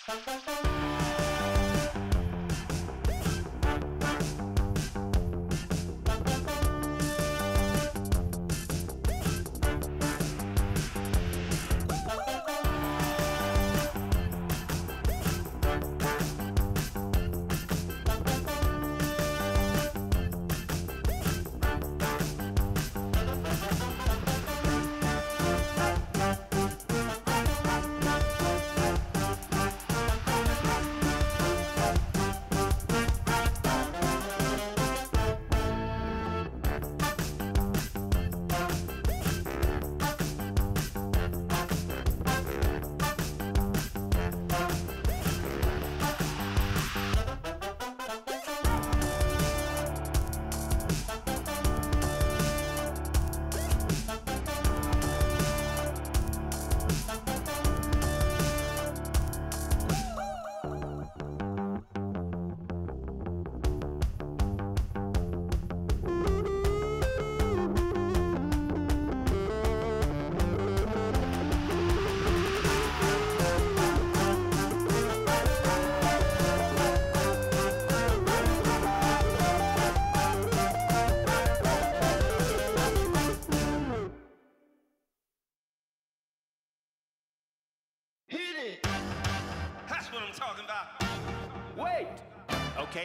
Okay,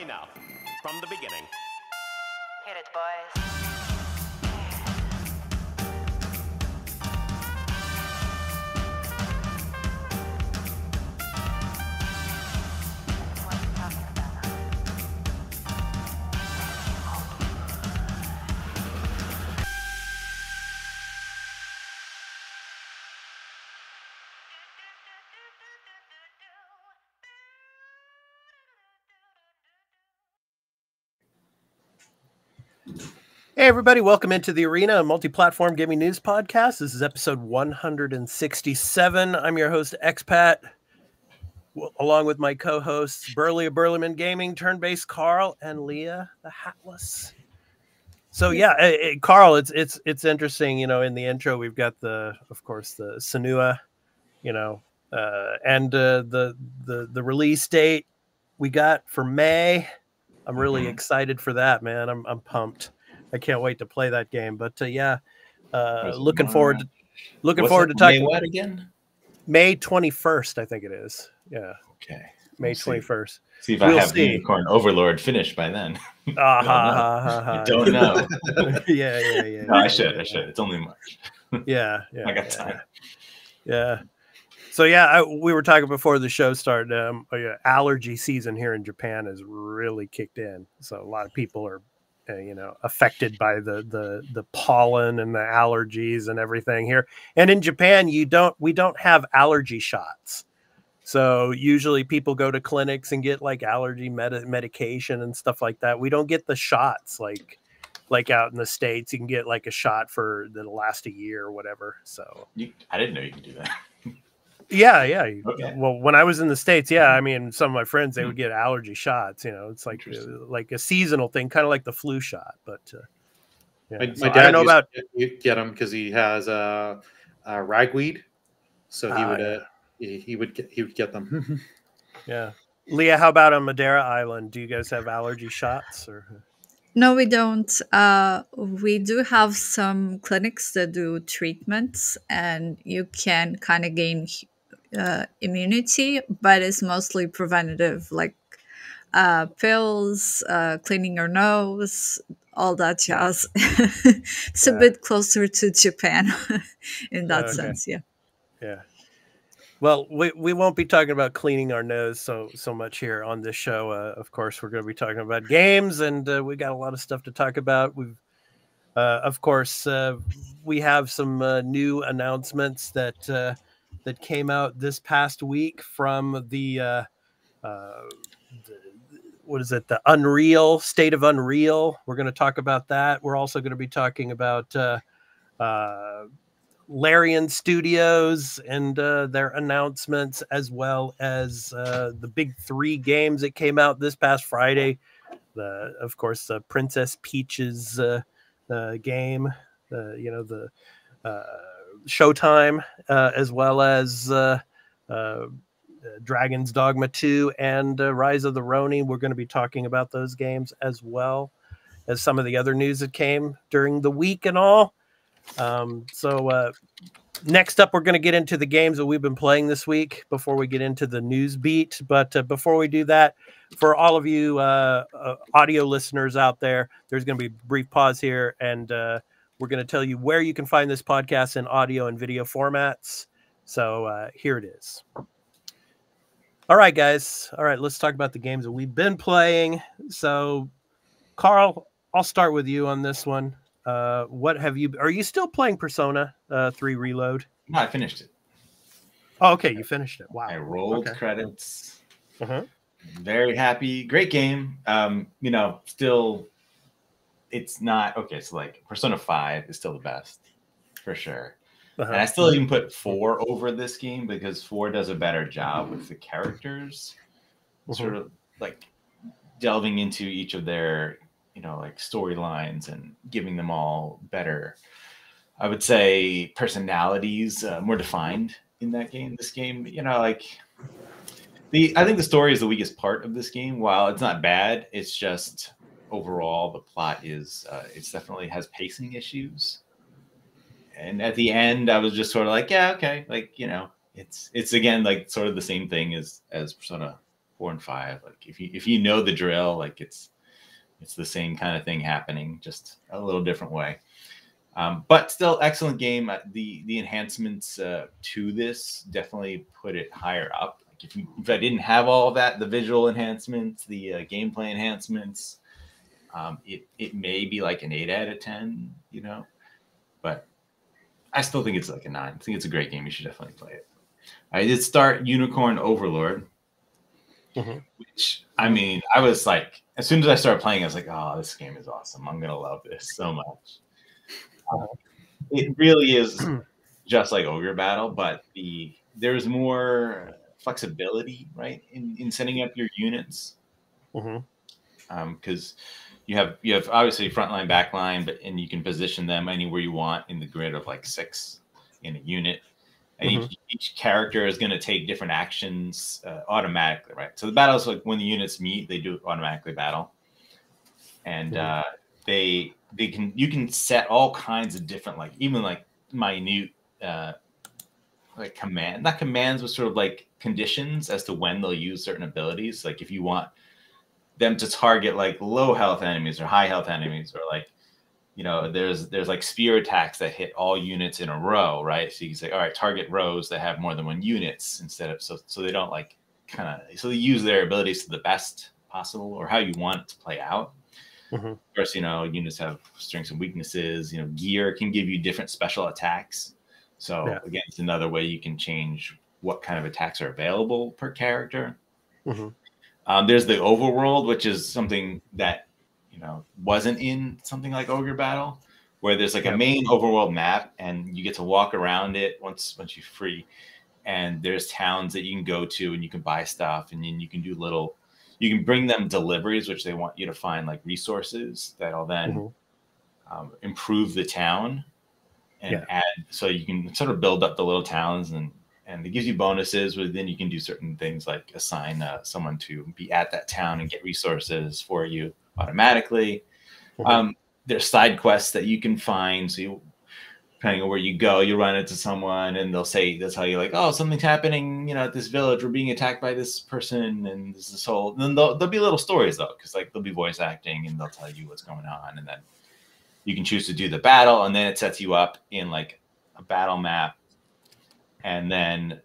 now, from the beginning. Hit it, boys. Hey, everybody. Welcome into the Arena, a multi-platform gaming news podcast. This is episode 167. I'm your host, Expat, along with my co-hosts, Burley of Burlyman Gaming, Turn-Based Carl, and Leah, the Hatless. So, Carl, it's interesting, in the intro, we've got of course, the Senua, and the release date we got for May. I'm really excited for that, man. I'm pumped. I can't wait to play that game. But looking forward to talking. May what again? May 21st, I think it is. Yeah. Okay. May 21st. See if I have Unicorn Overlord finished by then. I don't know. Yeah. No, I should. It's only March. Yeah. I got time. Yeah. So we were talking before the show started. Allergy season here in Japan has really kicked in. So a lot of people are, affected by the pollen and the allergies and everything here. And in Japan, we don't have allergy shots. So usually people go to clinics and get like allergy medication and stuff like that. We don't get the shots like out in the States. You can get like a shot that'll last a year or whatever. So I didn't know you could do that. Yeah. Okay. Well, when I was in the States, I mean, some of my friends, they would get allergy shots. It's like a seasonal thing, kind of like the flu shot. But my dad get them because he has ragweed, so he would get them. Yeah, Leah, how about on Madeira Island? Do you guys have allergy shots or? No, we don't. We do have some clinics that do treatments, and you can kind of gain immunity, but it's mostly preventative, like pills, cleaning your nose, all that jazz. It's a bit closer to Japan in that sense. Yeah. Well, we won't be talking about cleaning our nose so much here on this show. Of course, we're going to be talking about games, and we got a lot of stuff to talk about. Of course, we have some new announcements that came out this past week from the Unreal State of Unreal. We're going to talk about that. We're also going to be talking about Larian Studios and their announcements, as well as the big 3 games that came out this past Friday. Of course, the Princess Peach's game, the Showtime, as well as Dragon's Dogma 2 and Rise of the Ronin. We're going to be talking about those games as well as some of the other news that came during the week and all. Next up, we're going to get into the games that we've been playing this week before we get into the news beat. But before we do that, for all of you audio listeners out there, there's going to be a brief pause here, and we're going to tell you where you can find this podcast in audio and video formats. So here it is. All right, guys. All right, let's talk about the games that we've been playing. So, Carl, I'll start with you on this one. What have you? Are you still playing Persona 3 Reload? No, I finished it. Oh, okay, you finished it. Wow. I rolled credits. Uh-huh. Very happy. Great game. Still, it's not okay. So like Persona 5 is still the best for sure. And I still even put 4 over this game because 4 does a better job with the characters, sort of like delving into each of their like storylines and giving them all better, I would say, personalities, more defined in that game. This game, I think the story is the weakest part of this game. While it's not bad, it's just overall the plot is it's definitely has pacing issues. And at the end, I was just sort of like, yeah, okay, like it's again like sort of the same thing as Persona 4 and 5. Like if you know the drill, like it's the same kind of thing happening, just a little different way. But still, excellent game. The enhancements to this definitely put it higher up. Like if I didn't have all of that, the visual enhancements, the gameplay enhancements, it may be like an 8 out of 10, But I still think it's like a 9. I think it's a great game. You should definitely play it. I did start Unicorn Overlord, which, I mean, I was like, as soon as I started playing, I was like, oh, this game is awesome. I'm going to love this so much. It really is just like Ogre Battle, but there's more flexibility, right, in setting up your units. Because you have obviously frontline, backline, and you can position them anywhere you want in the grid of like 6 in a unit. And each character is going to take different actions automatically, right? So the battle is like when the units meet, they do automatically battle, and you can set all kinds of different, like even like minute like not commands, but sort of like conditions as to when they'll use certain abilities. Like if you want them to target like low health enemies or high health enemies, or like there's like spear attacks that hit all units in a row, right? So you can say, all right, target rows that have more than 1 units instead of so they don't like so they use their abilities to the best possible or how you want it to play out. Of course, units have strengths and weaknesses. Gear can give you different special attacks. So again, it's another way you can change what kind of attacks are available per character. There's the overworld, which is something that wasn't in something like Ogre Battle, where there's like a main overworld map, and you get to walk around it once you're free. And there's towns that you can go to, and you can buy stuff, and then you can do you can bring them deliveries, which they want you to find like resources that'll then improve the town and add. So you can sort of build up the little towns, and it gives you bonuses. But then you can do certain things like assign someone to be at that town and get resources for you automatically. There's side quests that you can find. So depending on where you go, you run into someone and they'll tell you like, oh, something's happening, at this village. We're being attacked by this person, and this is whole. And then there'll be little stories though, because like they'll be voice acting and they'll tell you what's going on, and then you can choose to do the battle, and then it sets you up in like a battle map, and then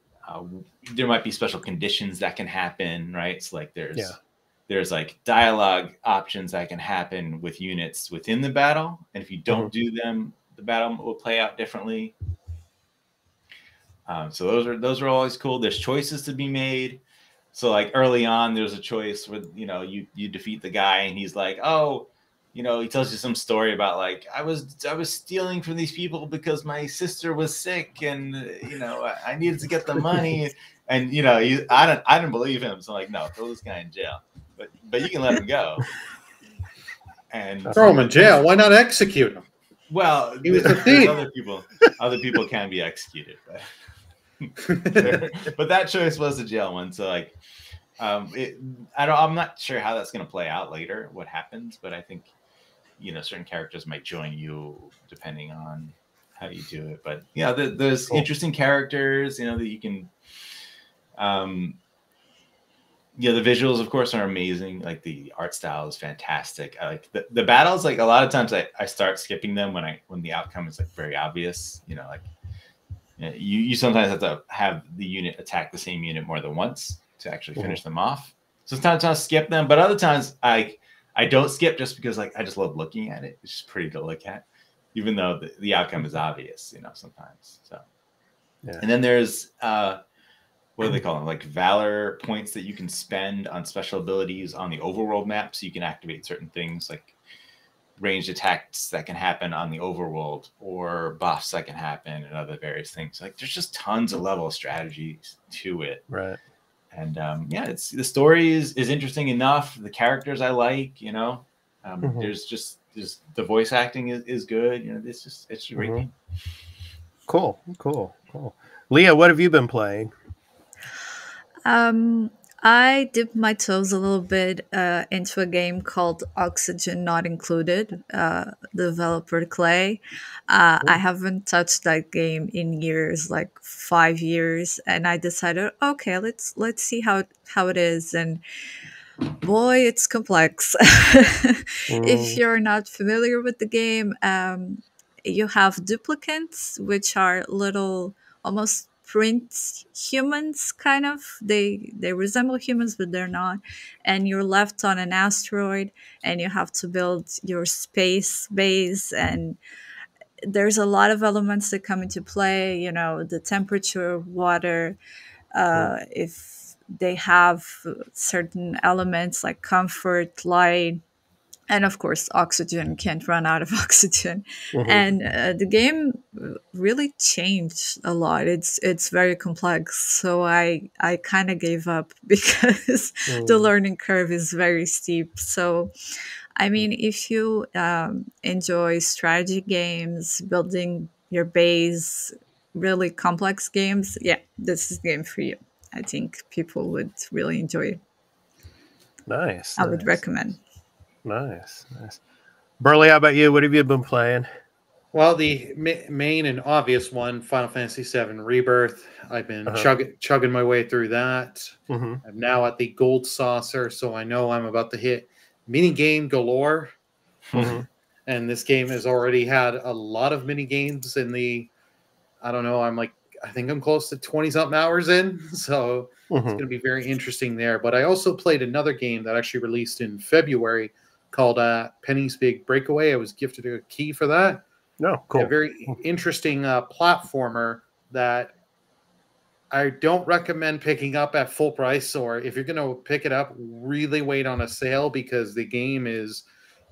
there might be special conditions that can happen, right? So like there's like dialogue options that can happen with units within the battle, and if you don't do them, the battle will play out differently. So those are always cool. There's choices to be made. So like early on, there's a choice where you defeat the guy, and he's like, oh, he tells you some story about like I was stealing from these people because my sister was sick, and I needed to get the money, and I didn't believe him, so I'm like, no, throw this guy in jail. But you can let him go. And throw him in jail. Why not execute him? Well, he was a thief. Other people can be executed. But But that choice was the jail one. So like, I'm not sure how that's going to play out later, what happens, but I think, certain characters might join you depending on how you do it. But yeah, there's interesting characters, that you can, the visuals, of course, are amazing. Like the art style is fantastic. I like the battles. Like a lot of times I start skipping them when the outcome is like very obvious, you sometimes have to have the unit attack the same unit more than once to actually finish them off. So sometimes I'll skip them, but other times I don't skip just because like I just love looking at it. It's just pretty to look at, even though the outcome is obvious, sometimes. So, and then there's what do they call them? Like valor points that you can spend on special abilities on the overworld map, so you can activate certain things like ranged attacks that can happen on the overworld or buffs that can happen and other various things. Like there's just tons of level of strategies to it. Right. And it's the story is interesting enough. The characters I like, there's the voice acting is good. It's a great game. Cool. Leah, what have you been playing? I dipped my toes a little bit into a game called Oxygen Not Included, developer Clay. I haven't touched that game in years, like 5 years, and I decided, okay, let's see how it is. And boy, it's complex. If you're not familiar with the game, you have duplicates, which are little almost print humans, kind of. They resemble humans, but they're not. And you're left on an asteroid, and you have to build your space base. And there's a lot of elements that come into play. The temperature, water. If they have certain elements like comfort, light, and of course oxygen, can't run out of oxygen. And the game really changed a lot. It's very complex, so I kind of gave up because the learning curve is very steep. So I mean, if you enjoy strategy games, building your base, really complex games, this is the game for you. I think people would really enjoy it. Nice. I would recommend. Nice. Burley, how about you? What have you been playing? Well, the main and obvious one, Final Fantasy VII Rebirth. I've been chugging my way through that. I'm now at the gold saucer, so I know I'm about to hit mini game galore. And this game has already had a lot of mini games in the, I don't know, I think I'm close to 20-something hours in, so it's going to be very interesting there. But I also played another game that actually released in February called Penny's Big Breakaway. I was gifted a key for that. No, cool. A very interesting platformer that I don't recommend picking up at full price, or if you're going to pick it up, really wait on a sale because the game is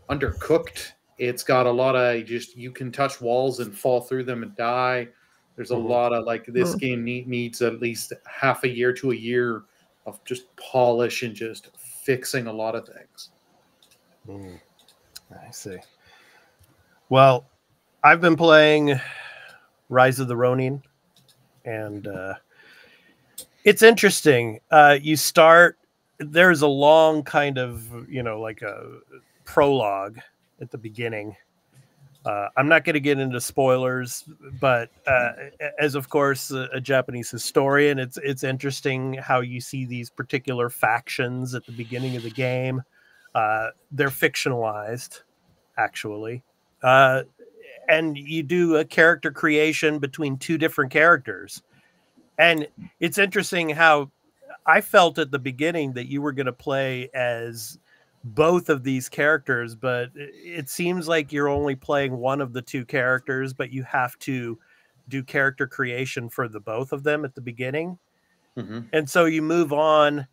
undercooked. It's got a lot of you can touch walls and fall through them and die. There's a lot of this game needs at least half a year to a year of just polish and just fixing a lot of things. I see. Well, I've been playing Rise of the Ronin, and it's interesting. You start, there's a long kind of, like a prologue at the beginning. I'm not going to get into spoilers, but as of course a Japanese historian, it's interesting how you see these particular factions at the beginning of the game. They're fictionalized, actually, and you do a character creation between two different characters, and it's interesting how I felt at the beginning that you were going to play as both of these characters, but it seems like you're only playing one of the two characters, but you have to do character creation for the both of them at the beginning. And so you move on,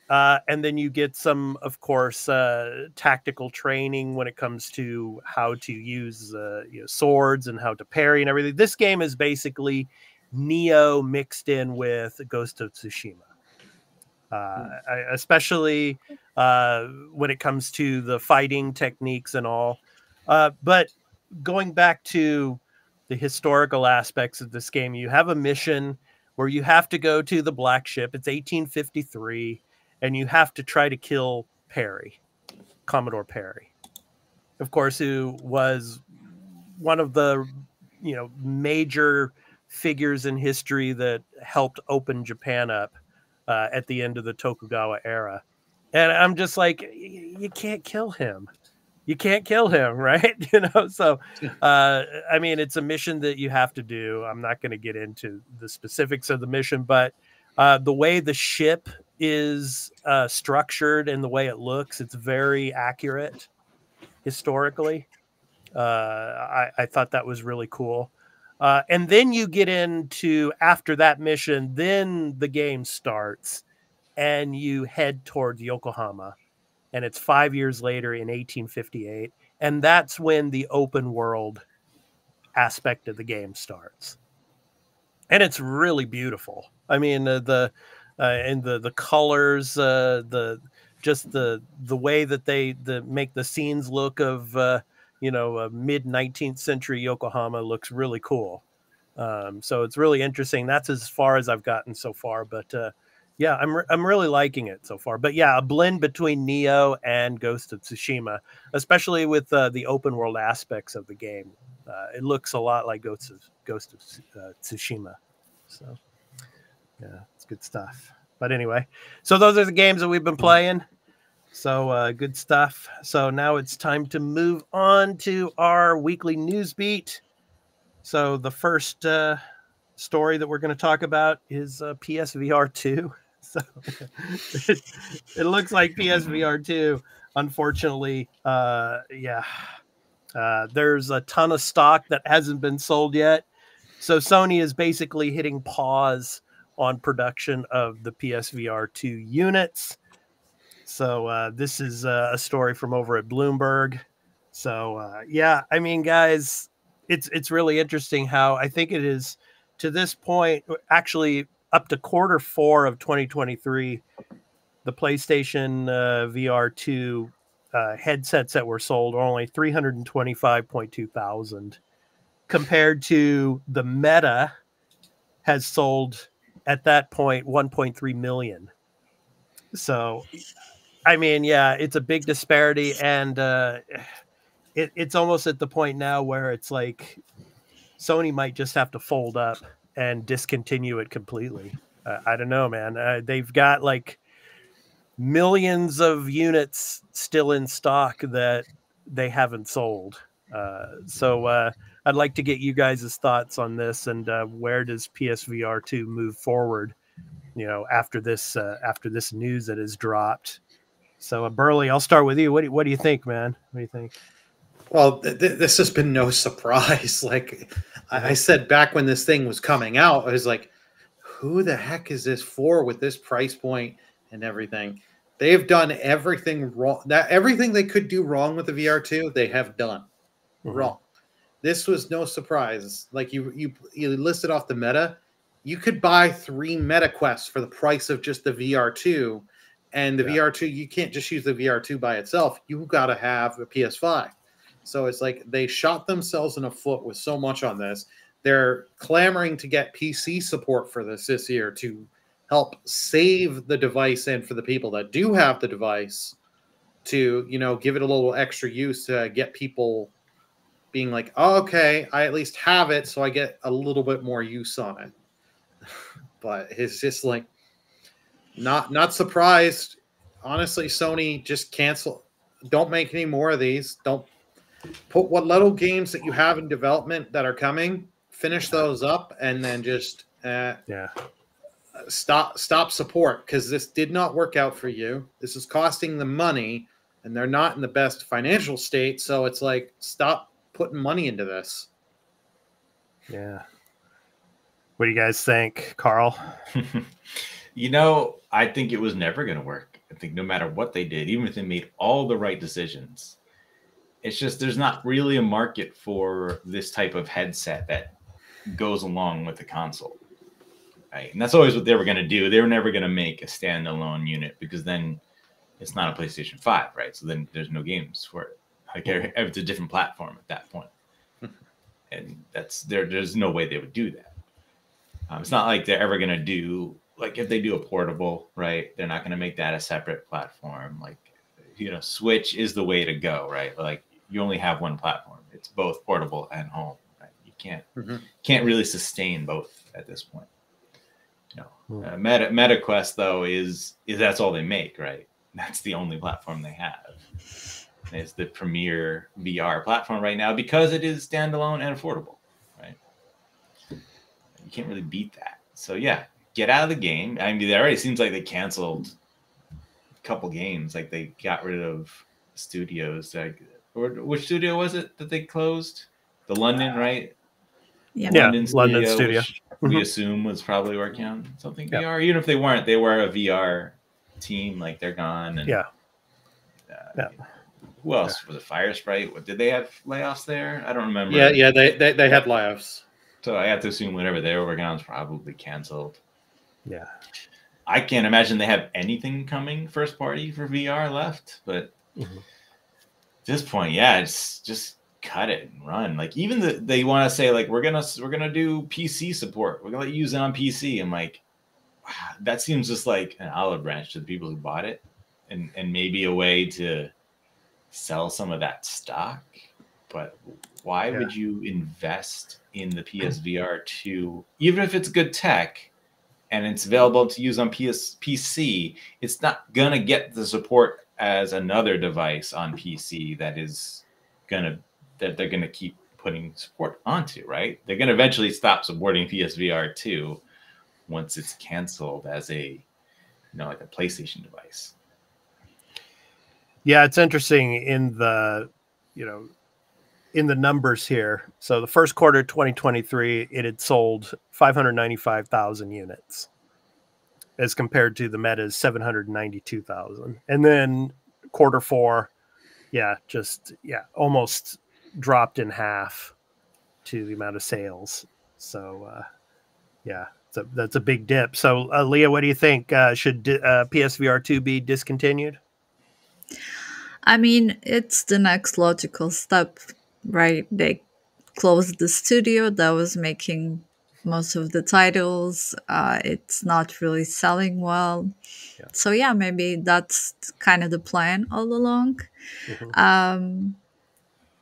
and then you get some, of course, tactical training when it comes to how to use swords and how to parry and everything. This game is basically Neo mixed in with Ghost of Tsushima. Especially when it comes to the fighting techniques and all. But going back to the historical aspects of this game, you have a mission where you have to go to the black ship. It's 1853, and you have to try to kill Perry, Commodore Perry, of course, who was one of the major figures in history that helped open Japan up at the end of the Tokugawa era. And I'm just like, you can't kill him. You can't kill him, right? So I mean, it's a mission that you have to do. I'm not going to get into the specifics of the mission, but the way the ship is structured and the way it looks, it's very accurate historically. I thought that was really cool. And then you get into, after that mission, then the game starts and you head towards Yokohama. And it's 5 years later in 1858. And that's when the open world aspect of the game starts. And it's really beautiful. I mean, the colors, just the way that they make the scenes look of mid 19th century Yokohama looks really cool. So it's really interesting. That's as far as I've gotten so far, but yeah, I'm really liking it so far. But yeah, a blend between Neo and Ghost of Tsushima, especially with the open world aspects of the game. It looks a lot like Ghost of Tsushima. So yeah, it's good stuff. But anyway, so those are the games that we've been playing. So good stuff. So now it's time to move on to our weekly news beat. So the first story that we're going to talk about is PSVR 2. So it looks like PSVR 2, unfortunately, there's a ton of stock that hasn't been sold yet. So Sony is basically hitting pause on production of the PSVR 2 units. So this is a story from over at Bloomberg. So yeah, I mean, guys, it's really interesting how I think it is to this point, actually up to Q4 of 2023, the PlayStation VR 2 headsets that were sold are only 325.2 thousand, compared to the Meta has sold at that point 1.3 million. So, I mean, yeah, it's a big disparity, and it's almost at the point now where it's like Sony might just have to fold up and discontinue it completely. I don't know, man. They've got like millions of units still in stock that they haven't sold. So I'd like to get you guys' thoughts on this, and where does PSVR 2 move forward, after this news that is dropped. So Burley, I'll start with you. What do you think, man? What do you think? Well, this has been no surprise. Like I said back when this thing was coming out, I was like, who the heck is this for with this price point and everything? They've done everything wrong. Everything they could do wrong with the VR2, they have done wrong. This was no surprise. Like you listed off the Meta. You could buy 3 Meta Quests for the price of just the VR2. And the VR2, you can't just use the VR2 by itself. You've got to have a PS5. So it's like they shot themselves in the foot with so much on this. They're clamoring to get PC support for this year to help save the device, and for the people that do have the device to, give it a little extra use to get people being like, oh, okay, I at least have it, so I get a little bit more use on it. But it's just like, not surprised. Honestly, Sony, just cancel. Don't make any more of these. Don't put what little games that you have in development that are coming, finish those up, and then just stop support, because this did not work out for you. This is costing them money, and they're not in the best financial state. So it's like, stop putting money into this. Yeah. What do you guys think, Carl? I think it was never going to work. I think no matter what they did, even if they made all the right decisions, it's just there's not really a market for this type of headset that goes along with the console. Right? And that's always what they were going to do. They were never going to make a standalone unit, because then it's not a PlayStation 5, right? So then there's no games for it. Like, it's a different platform at that point. And there's no way they would do that. It's not like they're ever going to do, like if they do a portable, right, they're not going to make that a separate platform. Like, Switch is the way to go, right? Like you only have one platform. It's both portable and home. Right? You can't really sustain both at this point. MetaQuest though is that's all they make, right? That's the only platform they have. It's the premier VR platform right now because it is standalone and affordable, right? You can't really beat that. So yeah, get out of the game. I mean, it already seems like they canceled a couple games. Like they got rid of studios. Or which studio was it that they closed? The London, right? Yeah, London studio. Which we assume was probably working on something VR. Even if they weren't, they were a VR team. Like they're gone. And, who else was it? Fire Sprite? What, did they have layoffs there? I don't remember. Yeah, they had layoffs. So I have to assume whatever they were working on is probably canceled. Yeah, I can't imagine they have anything coming first party for VR left. But at this point, it's just cut it and run. Like even they want to say like we're gonna do PC support. We're gonna let you use it on PC. I'm like, wow, that seems just like an olive branch to the people who bought it, and maybe a way to sell some of that stock. But why would you invest in the PSVR 2, even if it's good tech and it's available to use on PC? It's not gonna get the support as another device on PC that they're gonna keep putting support onto, right? They're gonna eventually stop supporting PSVR 2 once it's canceled as a like a PlayStation device. Yeah, it's interesting in the numbers here. So the first quarter 2023, it had sold 595,000 units as compared to the Meta's 792,000. And then quarter four, almost dropped in half to the amount of sales. So, that's a big dip. So, Leah, what do you think? Should PSVR 2 be discontinued? I mean, it's the next logical step, right? They closed the studio that was making most of the titles. It's not really selling well. Yeah. So yeah, maybe that's kind of the plan all along.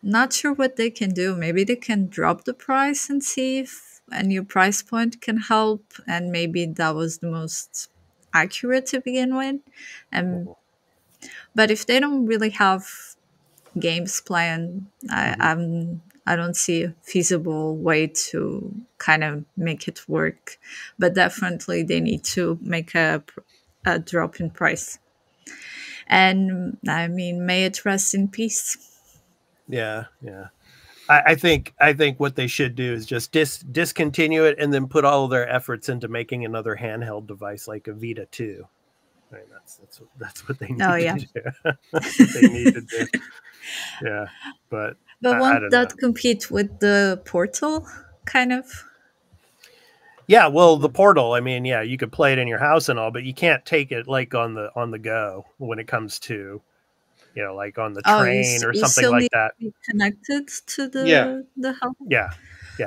Not sure what they can do. Maybe they can drop the price and see if a new price point can help. And maybe that was the most accurate to begin with. But if they don't really have games planned, I don't see a feasible way to kind of make it work. But definitely they need to make a drop in price. And I mean, may it rest in peace. Yeah. I think what they should do is just discontinue it and then put all of their efforts into making another handheld device like a Vita 2. Right, that's what they need to do. That's what they need to do. Yeah, but won't that compete with the Portal, kind of? Yeah, well, the Portal. I mean, you could play it in your house and all, but you can't take it like on the go when it comes to, like on the train or something like that. Be connected to the house. Yeah.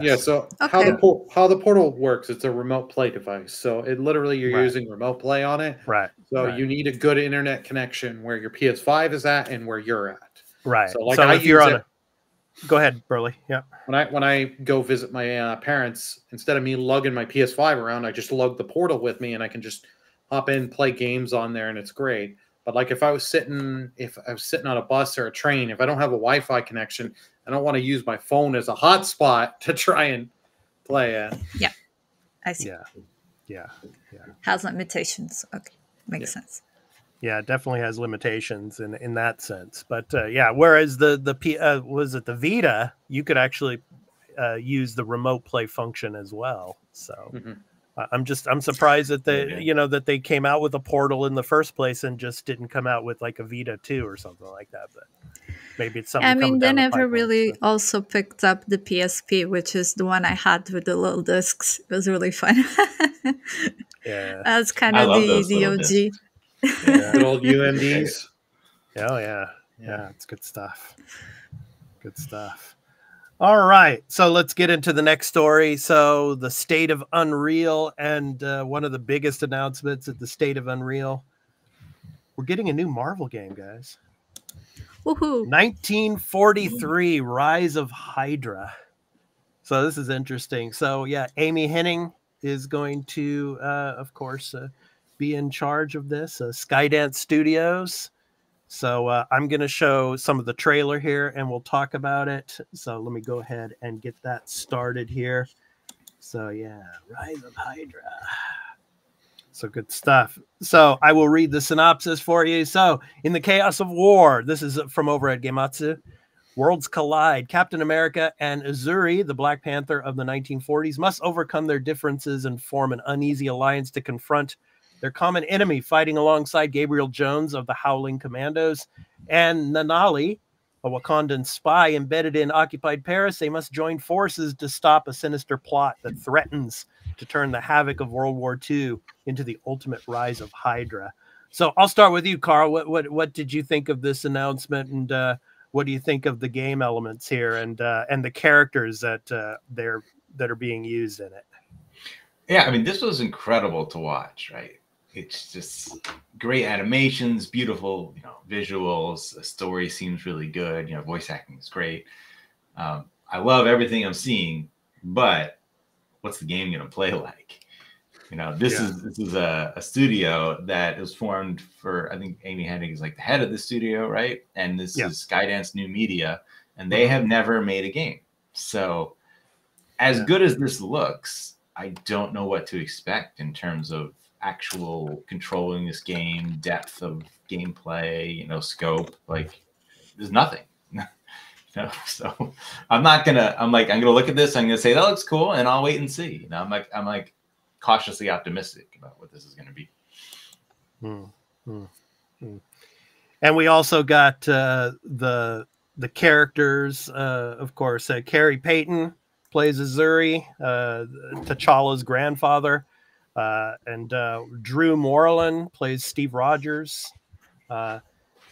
Yeah. So how the Portal works? It's a remote play device. So it literally you're using remote play on it. Right. So you need a good internet connection where your PS5 is at and where you're at. Right. So if you're on go ahead, Burley. Yeah. When I go visit my parents, instead of me lugging my PS5 around, I just lug the Portal with me, and I can just hop in, play games on there, and it's great. But like if I was sitting on a bus or a train, if I don't have a Wi-Fi connection, I don't want to use my phone as a hotspot to try and play it. Yeah, I see. Yeah. Has limitations. Okay, makes sense. Yeah, it definitely has limitations in that sense. But whereas the Vita, you could actually use the remote play function as well. So I'm surprised that that they came out with a Portal in the first place and just didn't come out with like a Vita 2 or something like that. But maybe it's something. I mean, they never really also picked up the PSP, which is the one I had with the little discs. It was really fun. Yeah, that's kind of the OG. Good old UMDs. Oh yeah, it's good stuff. Good stuff. All right, so let's get into the next story. So the State of Unreal, and one of the biggest announcements at the State of Unreal, we're getting a new Marvel game, guys. Woohoo! 1943, Rise of Hydra. So this is interesting. So yeah, Amy Hennig is going to, of course, be in charge of this. Skydance Studios. So I'm going to show some of the trailer here, and we'll talk about it. So let me go ahead and get that started here. So yeah, Rise of Hydra. So good stuff. So I will read the synopsis for you. So in the chaos of war, this is from over at Gematsu. Worlds collide. Captain America and Azuri, the Black Panther of the 1940s, must overcome their differences and form an uneasy alliance to confront their common enemy, fighting alongside Gabriel Jones of the Howling Commandos and Nanali, a Wakandan spy embedded in occupied Paris. They must join forces to stop a sinister plot that threatens to turn the havoc of World War II into the ultimate rise of Hydra. So I'll start with you, Carl. What did you think of this announcement, and what do you think of the game elements here, and the characters that are being used in it? Yeah, I mean, this was incredible to watch, right? It's just great animations, beautiful, visuals. The story seems really good. Voice acting is great. I love everything I'm seeing, but what's the game going to play like? This is a studio that was formed for, I think Amy Hennig is like the head of the studio, right? And this is Skydance New Media, and they have never made a game. So as good as this looks, I don't know what to expect in terms of actual controlling this game, depth of gameplay, scope. Like, there's nothing. So I'm gonna look at this, I'm gonna say that looks cool, and I'll wait and see. I'm like cautiously optimistic about what this is going to be. And we also got the characters, of course. Carrie Payton plays Azuri, T'Challa's grandfather, and Drew Moreland plays Steve Rogers.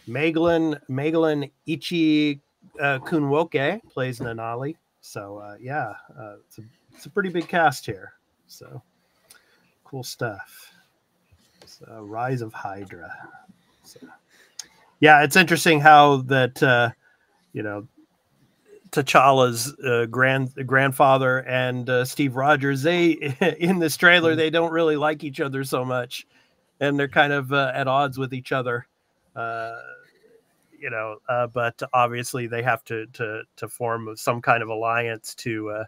Megalyn Ichi Kunwoke plays Nanali. So it's a pretty big cast here. So cool stuff. So Rise of Hydra. So, yeah, it's interesting how that T'Challa's grandfather and Steve Rogers, they in this trailer, they don't really like each other so much, and they're kind of at odds with each other. But obviously they have to form some kind of alliance to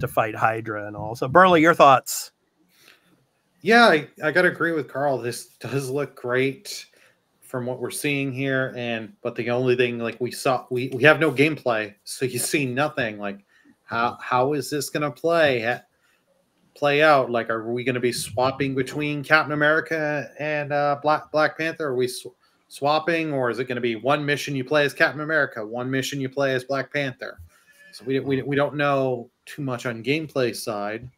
fight Hydra and all. So Burley, your thoughts? Yeah, I gotta agree with Carl. This does look great from what we're seeing here, but the only thing, like, we have no gameplay, so you see nothing. Like, how is this gonna play out? Like, are we gonna be swapping between Captain America and Black Panther? Are we swapping, or is it gonna be one mission you play as Captain America, one mission you play as Black Panther? So we don't know too much on gameplay side.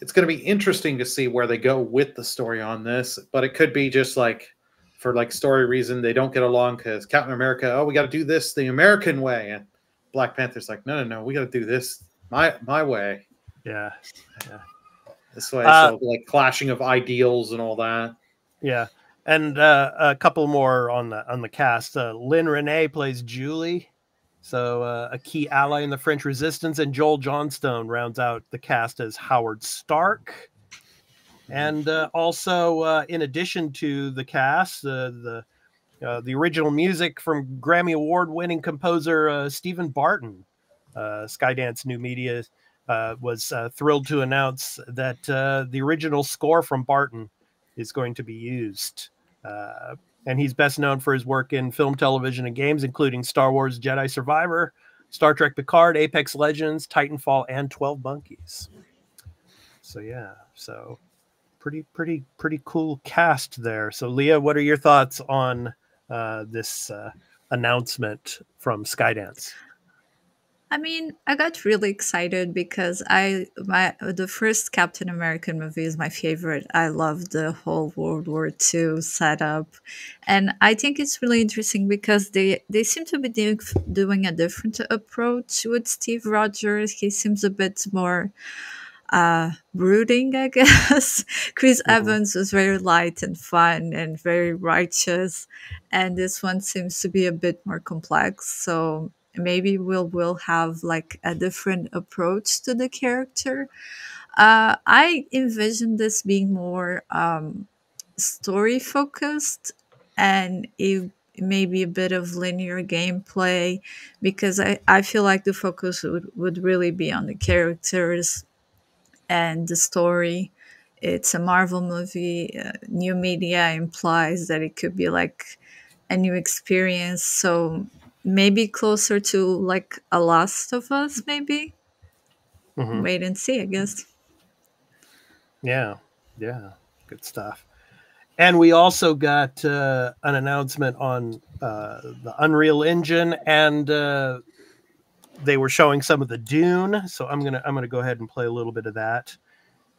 It's going to be interesting to see where they go with the story on this, but it could be just like, for like story reason, they don't get along because Captain America, we got to do this the American way, and Black Panther's like, no, we got to do this my way. Yeah. This way, so like clashing of ideals and all that. Yeah, and a couple more on the cast. Lynn Renee plays Julie. So a key ally in the French resistance, and Joel Johnstone rounds out the cast as Howard Stark. And also, in addition to the cast, the original music from Grammy Award-winning composer Stephen Barton. Skydance New Media was thrilled to announce that the original score from Barton is going to be used. And he's best known for his work in film, television, and games, including Star Wars Jedi Survivor, Star Trek Picard, Apex Legends, Titanfall, and 12 Monkeys. So yeah, so pretty cool cast there. So Leah, what are your thoughts on this announcement from Skydance? I mean, I got really excited because the first Captain American movie is my favorite. I love the whole World War II setup, and I think it's really interesting because they seem to be doing a different approach with Steve Rogers. He seems a bit more brooding, I guess. Chris Evans was very light and fun and very righteous, and this one seems to be a bit more complex. So maybe we'll have like a different approach to the character. I envision this being more story focused and maybe a bit of linear gameplay because I feel like the focus would really be on the characters and the story. It's a Marvel movie. New media implies that it could be like a new experience. So maybe closer to like a Last of Us, maybe. Wait and see, I guess. Yeah, yeah, good stuff. And we also got an announcement on the Unreal Engine, and they were showing some of the Dune. So I'm gonna go ahead and play a little bit of that.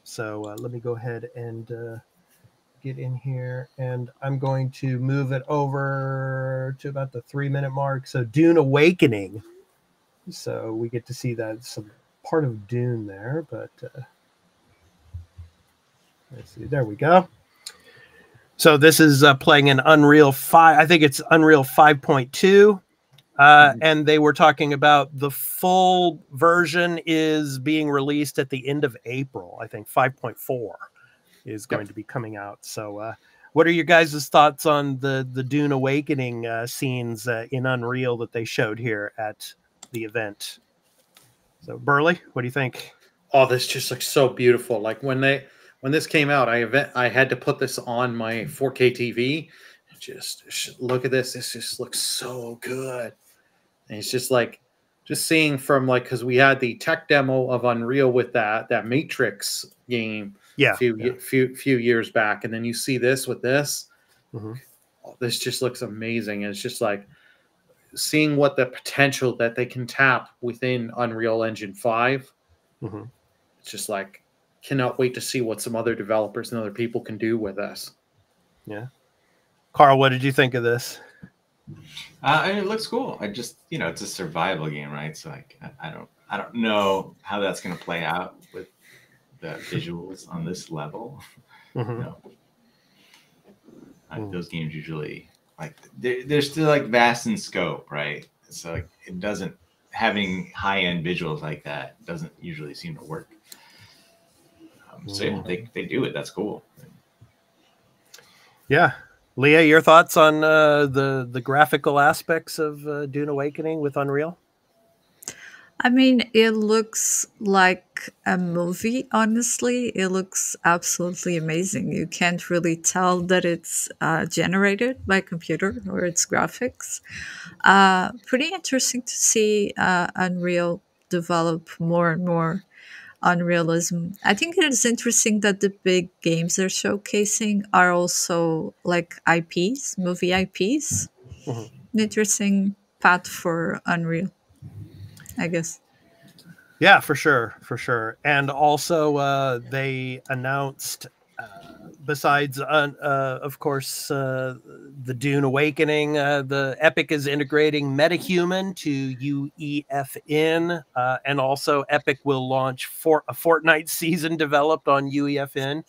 So let me go ahead and get in here, and I'm going to move it over to about the 3-minute mark. So Dune Awakening. So we get to see that some part of Dune there, but let's see. There we go. So this is playing in Unreal 5. I think it's Unreal 5.2. And they were talking about the full version is being released at the end of April. I think 5.4 is going to be coming out. So what are your guys' thoughts on the Dune Awakening scenes in Unreal that they showed here at the event? So Burley, what do you think? Oh, this just looks so beautiful. Like when this came out, I had to put this on my 4K TV. Just look at this. This just looks so good. And it's just like, just seeing from like, because we had the tech demo of Unreal with that Matrix game a few years back, and then you see this with this. Oh, this just looks amazing. And it's just like seeing what the potential that they can tap within Unreal Engine 5. It's just like, cannot wait to see what some other developers and other people can do with us. Yeah. Carl, what did you think of this? It looks cool. I just, it's a survival game, right? So like, I don't know how that's going to play out with the visuals on this level. Those games usually like they're still like vast in scope, right? So like, it doesn't having high end visuals like that doesn't usually seem to work. So yeah, they do it. That's cool. Yeah. Leah, your thoughts on the graphical aspects of Dune Awakening with Unreal? I mean, it looks like a movie, honestly. It looks absolutely amazing. You can't really tell that it's generated by computer or its graphics. Pretty interesting to see Unreal develop more and more on realism. I think it is interesting that the big games they're showcasing are also like IPs, movie IPs. An interesting path for Unreal, I guess. Yeah, for sure. And also they announced, besides, of course, the Dune Awakening, the Epic is integrating MetaHuman to UEFN, and also Epic will launch a Fortnite season developed on UEFN.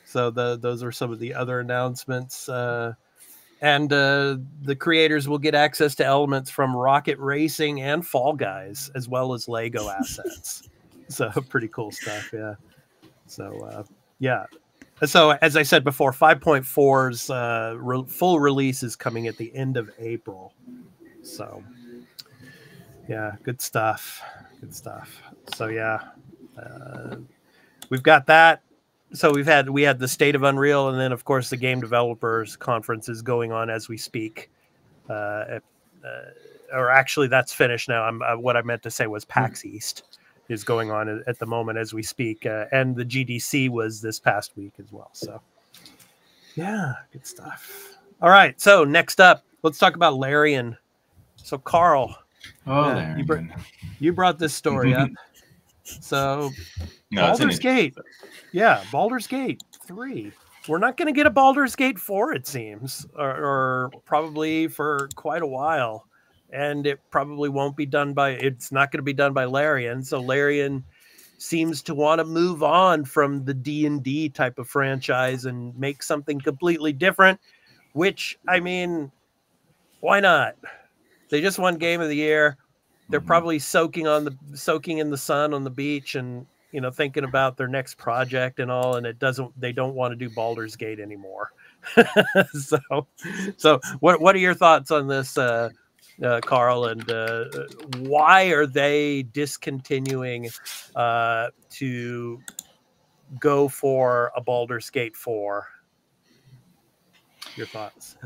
So those are some of the other announcements. And the creators will get access to elements from Rocket Racing and Fall Guys, as well as Lego assets. So pretty cool stuff, yeah. So, yeah. So as I said before, 5.4's full release is coming at the end of April. So, yeah, good stuff. So, yeah, we've got that. So we had the State of Unreal, and then of course the Game Developers Conference is going on as we speak. Or actually, that's finished now. What I meant to say was PAX East is going on at the moment as we speak, and the GDC was this past week as well. So yeah, good stuff. All right, so next up, let's talk about Larian. So Carl, Oh, you brought this story up. So no, Baldur's Gate. Yeah, Baldur's Gate 3. We're not going to get a Baldur's Gate 4, it seems, or probably for quite a while. And it probably won't be done by, it's not going to be done by Larian. So Larian seems to want to move on from the D&D type of franchise and make something completely different, which, I mean, why not? They just won Game of the Year. They're probably soaking in the sun on the beach and, you know, thinking about their next project and all, and they don't want to do Baldur's Gate anymore. so what are your thoughts on this, Carl, and why are they discontinuing to go for a Baldur's Gate 4? Your thoughts?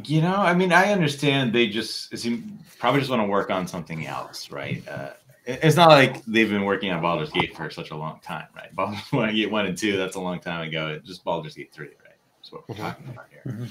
You know, I mean, I understand they probably just want to work on something else, right? It's not like they've been working on Baldur's Gate for such a long time, right? Baldur's Gate 1 and 2, that's a long time ago. It's just Baldur's Gate 3, right? That's what we're talking about here.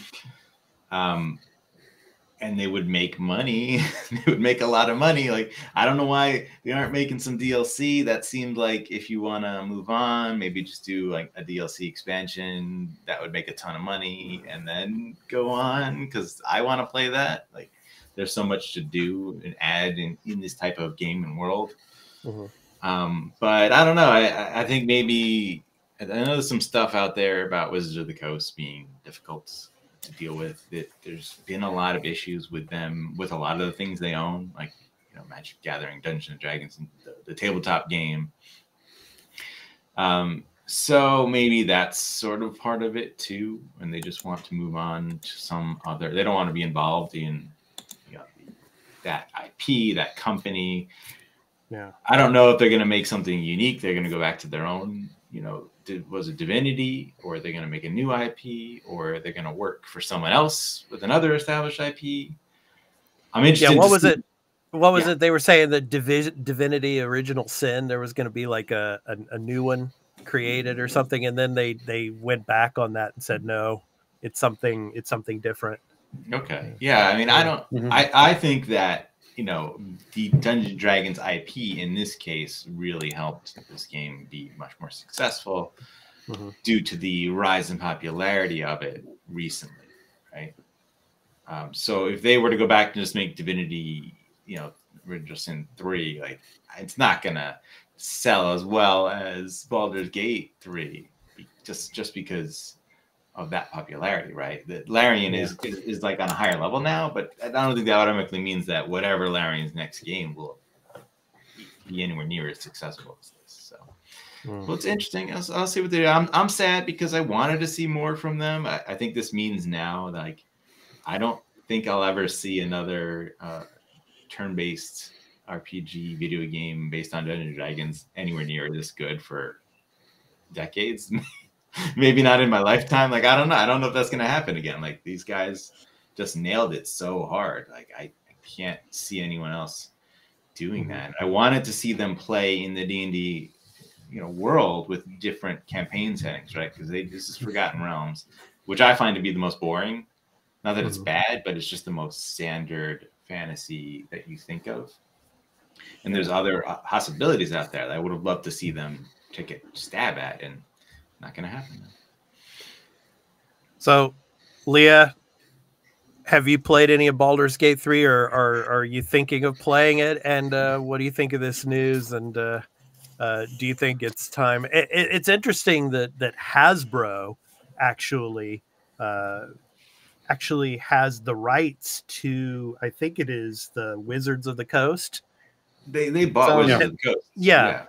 And they would make money. They would make a lot of money. Like, I don't know why they aren't making some DLC. That seemed like if you want to move on, maybe just do like a DLC expansion that would make a ton of money and then go on, because I want to play that. Like, there's so much to do and add in this type of game and world. But I don't know. I think maybe, I know there's some stuff out there about Wizards of the Coast being difficult to deal with. There's been a lot of issues with them, with a lot of the things they own, like, you know, Magic Gathering, Dungeons and Dragons, and the tabletop game. So maybe that's sort of part of it too, and they just want to move on to some other. They don't want to be involved in, you know, that IP, that company. Yeah, I don't know if they're going to make something unique. They're going to go back to their own, you know, was it Divinity, or are they going to make a new IP, or are they going to work for someone else with another established IP? I'm interested. Yeah, what was it? They were saying that Divinity Original Sin, there was going to be like a new one created or something, and then they went back on that and said no, it's something different. Okay, yeah, I mean, I don't. I think that, you know, the Dungeons and Dragons IP in this case really helped this game be much more successful due to the rise in popularity of it recently, right? So if they were to go back and just make Divinity, you know, Original Sin 3, like, it's not gonna sell as well as Baldur's Gate 3, just because of that popularity, right? That Larian is like on a higher level now, but I don't think that automatically means that whatever Larian's next game will be anywhere near as successful as this. So, well, it's interesting. I'll see what they do. I'm sad because I wanted to see more from them. I think this means now, like, I don't think I'll ever see another turn-based RPG video game based on Dungeons and Dragons anywhere near this good for decades. Maybe not in my lifetime. Like, I don't know. I don't know if that's going to happen again. Like, these guys just nailed it so hard. Like, I can't see anyone else doing that. I wanted to see them play in the D&D, you know, world with different campaign settings, right? Because this is Forgotten Realms, which I find to be the most boring. Not that it's bad, but it's just the most standard fantasy that you think of. And there's other possibilities out there that I would have loved to see them take a stab at, and not going to happen. So, Leah, have you played any of Baldur's Gate 3, or are you thinking of playing it? And what do you think of this news? And do you think it's time? It's interesting that Hasbro actually has the rights to, I think it is the Wizards of the Coast. They bought Wizards of the Coast. Yeah.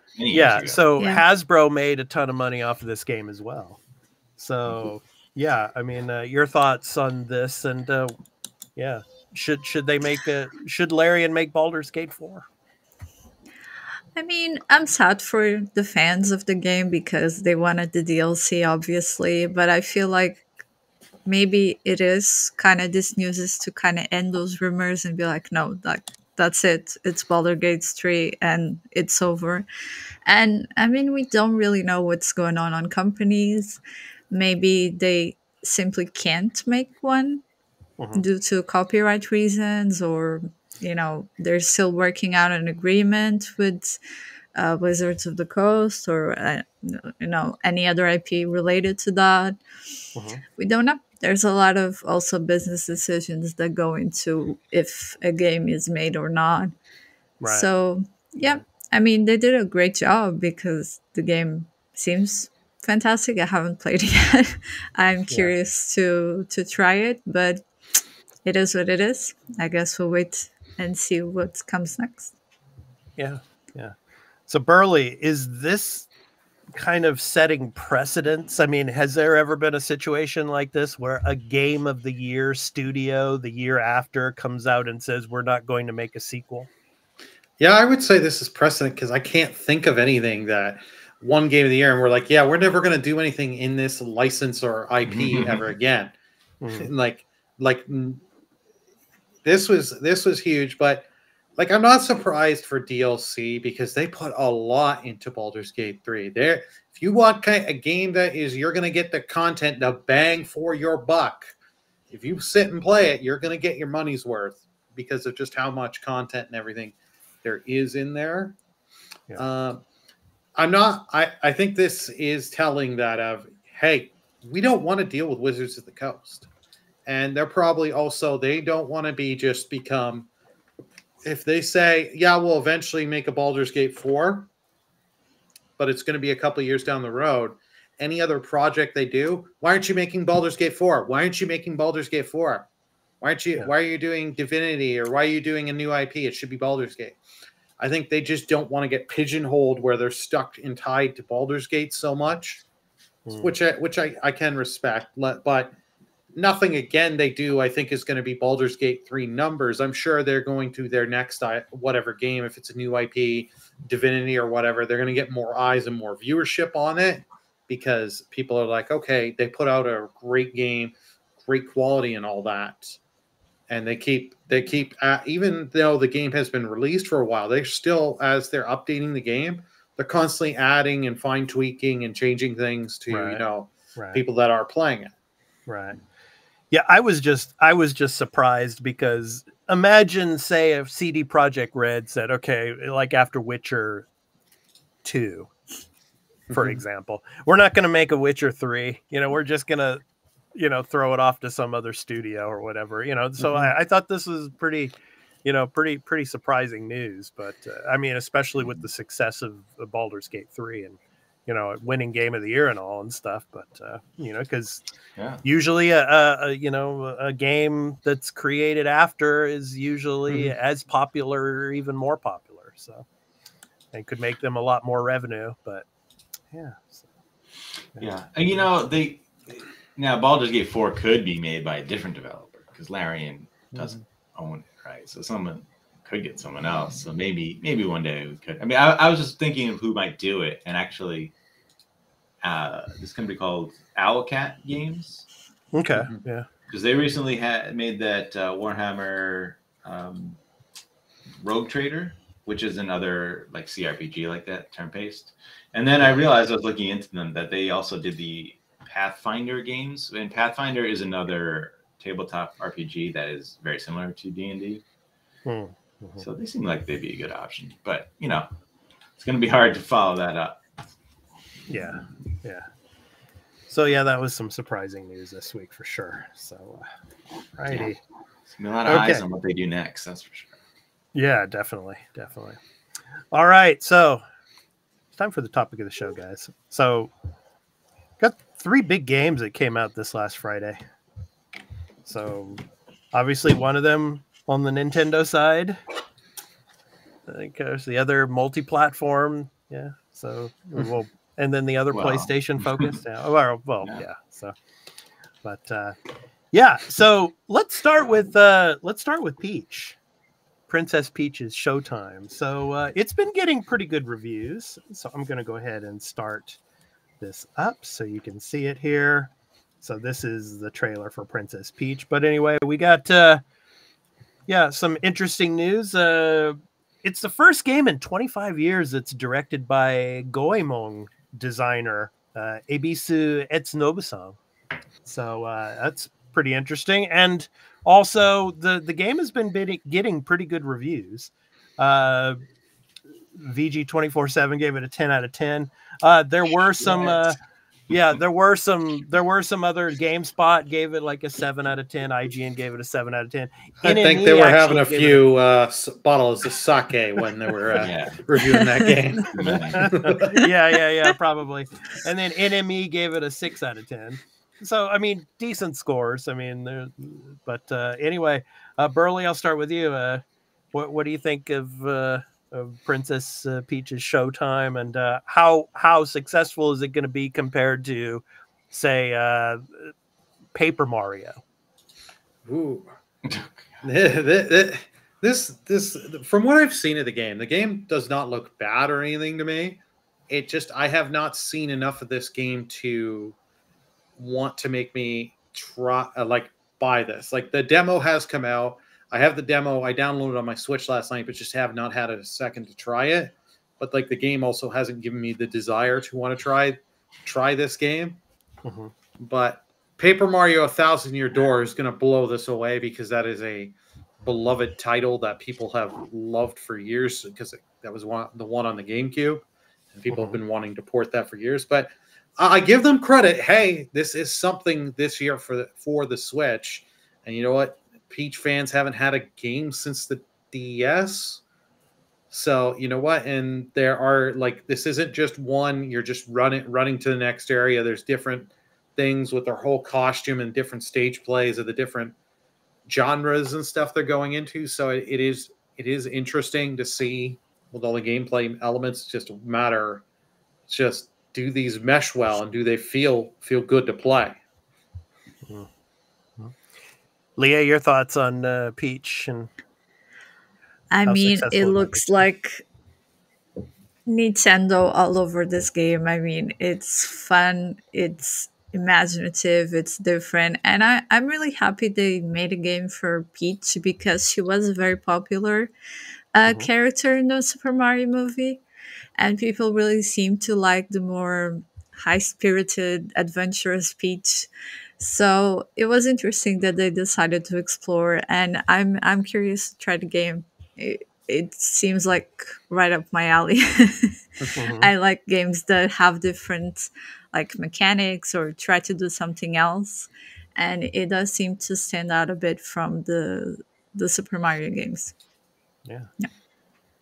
So Hasbro made a ton of money off of this game as well. So yeah, I mean, your thoughts on this? And should Larian make Baldur's Gate 4? I mean, I'm sad for the fans of the game because they wanted the DLC, obviously, but I feel like maybe it is kind of, this news is to kind of end those rumors and be like, no, that's it. It's Baldur's Gate 3 and it's over. And I mean, we don't really know what's going on companies. Maybe they simply can't make one due to copyright reasons, or you know, they're still working out an agreement with Wizards of the Coast, or you know, any other IP related to that. We don't know. There's a lot of also business decisions that go into if a game is made or not. Right. So yeah, I mean, they did a great job because the game seems fantastic. I haven't played it yet. I'm curious to try it, but it is what it is. I guess we'll wait and see what comes next. Yeah. Yeah. So Burley, is this kind of setting precedents? I mean, has there ever been a situation like this where a game of the year studio the year after comes out and says we're not going to make a sequel? Yeah, I would say this is precedent because I can't think of anything that one game of the year and we're like, yeah, we're never going to do anything in this license or IP ever again. like this was huge, but like I'm not surprised for DLC because they put a lot into Baldur's Gate 3. There, if you want a game that is you're going to get the content, the bang for your buck. If you sit and play it, you're going to get your money's worth because of just how much content and everything there is in there. Yeah. I think this is telling that of, hey, we don't want to deal with Wizards of the Coast. And they're probably also, they don't want to be just become, if they say, yeah, we'll eventually make a Baldur's Gate 4, but it's going to be a couple of years down the road. Any other project they do, why aren't you making Baldur's Gate 4? Why aren't you making Baldur's Gate 4? Why are you doing Divinity, or why are you doing a new IP? It should be Baldur's Gate. I think they just don't want to get pigeonholed where they're stuck and tied to Baldur's Gate so much, which I can respect. But nothing again they do, I think, is going to be Baldur's Gate 3 numbers. I'm sure they're going to their next whatever game, if it's a new IP, Divinity or whatever, they're going to get more eyes and more viewership on it because people are like, okay, they put out a great game, great quality and all that. And they keep even though the game has been released for a while, they're still, as they're updating the game, they're constantly adding and fine tweaking and changing things to people that are playing it. Right. Yeah, I was just surprised because imagine, say, if CD Projekt Red said, okay, like after Witcher 2, for example, we're not going to make a Witcher 3. You know, we're just going to, throw it off to some other studio or whatever, So I thought this was pretty surprising news. But I mean, especially with the success of Baldur's Gate 3 and, winning Game of the Year and all and stuff. But, because usually a game that's created after is usually as popular or even more popular. So it could make them a lot more revenue. But yeah. So, yeah. And, now, Baldur's Gate 4 could be made by a different developer because Larian doesn't own it, right? So someone could get someone else. So maybe one day we could. I mean, I was just thinking of who might do it, and actually, this company called Owlcat Games. Okay, yeah, because they recently made that Warhammer Rogue Trader, which is another like CRPG like that, turn-based. And then I realized I was looking into them that they also did the Pathfinder games, and Pathfinder is another tabletop RPG that is very similar to D&D. So they seem like they'd be a good option, but it's going to be hard to follow that up. Yeah. So yeah, that was some surprising news this week for sure. So righty, there's gonna be a lot of eyes on what they do next, that's for sure. Yeah, definitely. All right, so it's time for the topic of the show, guys. So got 3 big games that came out this last Friday. So obviously one of them on the Nintendo side. I think there's the other multi-platform. Yeah. So and then the other PlayStation focused. Yeah. So, but So let's start with Peach. Princess Peach's Showtime. So it's been getting pretty good reviews. So I'm going to go ahead and start this up so you can see it here. So this is the trailer for Princess Peach. But anyway, we got some interesting news. It's the first game in 25 years that's directed by Goemon designer Ebisu Etsunobu-san. So pretty interesting. And also, the game has been getting pretty good reviews. VG247 gave it a 10 out of 10. There were some there were some other. GameSpot gave it like a 7 out of 10. IGN gave it a 7 out of 10. I think they were having a few bottles of sake when they were reviewing that game. yeah, probably. And then NME gave it a 6 out of 10. So, I mean, decent scores. I mean, but anyway, Burley, I'll start with you. What do you think of Princess Peach's Showtime, and how successful is it going to be compared to, say, Paper Mario? Ooh. This from what I've seen of the game does not look bad or anything to me. I have not seen enough of this game to want to make me try buy this. Like, the demo has come out. I have the demo. I downloaded it on my Switch last night, but just have not had a second to try it. But like, the game also hasn't given me the desire to want to try this game. Mm-hmm. But Paper Mario: A Thousand Year Door is going to blow this away, because that is a beloved title that people have loved for years, because that was the one on the GameCube, and people have been wanting to port that for years. But I give them credit. Hey, this is something this year for the Switch, and you know what? Peach fans haven't had a game since the DS. So, you know what? And there are, like, this isn't just one, you're just running to the next area. There's different things with their whole costume and different stage plays of the different genres and stuff they're going into. So it is interesting to see with all the gameplay elements. Just matter, just do these mesh well, and do they feel good to play? Mm-hmm. Leah, your thoughts on Peach? And I mean, it looks like Nintendo all over this game. I mean, it's fun, it's imaginative, it's different, and I'm really happy they made a game for Peach, because she was a very popular character in the Super Mario movie, and people really seem to like the more high-spirited, adventurous Peach. So it was interesting that they decided to explore, and I'm curious to try the game. It seems like right up my alley. I like games that have different like mechanics or try to do something else, and it does seem to stand out a bit from the Super Mario games. Yeah.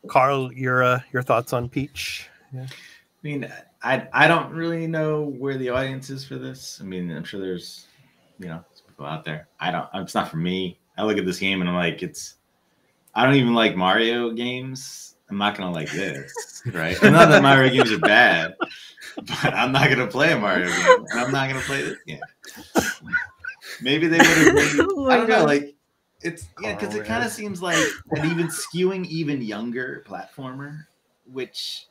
Carl, your thoughts on Peach? Yeah. I mean, I don't really know where the audience is for this. I mean, I'm sure there's, people out there. It's not for me. I look at this game and I'm like, I don't even like Mario games. I'm not going to like this, right? And not that Mario games are bad, but I'm not going to play a Mario game, and I'm not going to play this game. Maybe they would have made, I don't know, like, because it kind of seems like an skewing even younger platformer, which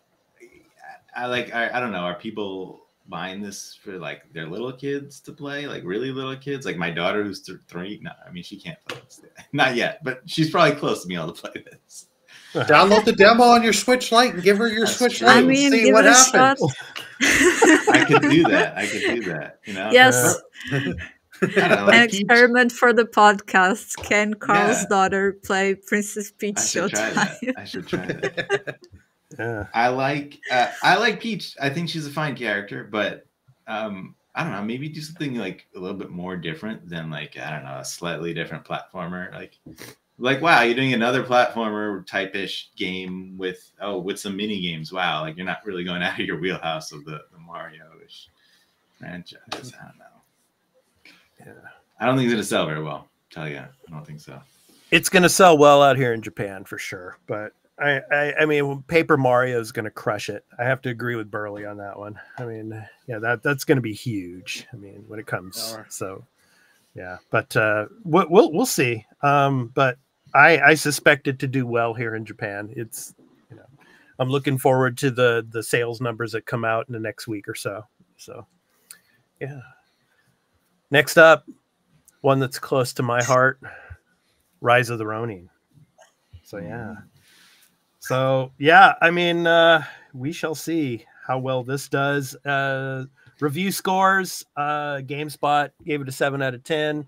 I like. I don't know. Are people buying this for like their little kids to play, like really little kids? Like my daughter, who's 3. No, I mean, she can't play this. Not yet, but she's probably close to being able to play this. Download the demo on your Switch Lite and give her your Switch Lite and see what happens. I could do that. Yes. I don't know, An experiment for the podcast. Can Carl's daughter play Princess Peach Showtime? I should try that. Yeah. I like Peach. I think she's a fine character, but I don't know. Maybe do something like a little bit more different than like, I don't know, a slightly different platformer. Like wow, you're doing another platformer type-ish game with some mini games. Wow, like you're not really going out of your wheelhouse of the Mario-ish franchise. I don't know. Yeah, I don't think it's gonna sell very well. Tell you, I don't think so. It's gonna sell well out here in Japan for sure, but I mean, Paper Mario is gonna crush it. I have to agree with Burley on that one. I mean, yeah, that's gonna be huge. I mean, when it comes, so yeah, but we'll see. But I suspect it to do well here in Japan. It's I'm looking forward to the sales numbers that come out in the next week or so. So yeah. Next up, one that's close to my heart, Rise of the Ronin. So yeah, I mean, we shall see how well this does. Review scores, GameSpot gave it a 7 out of 10.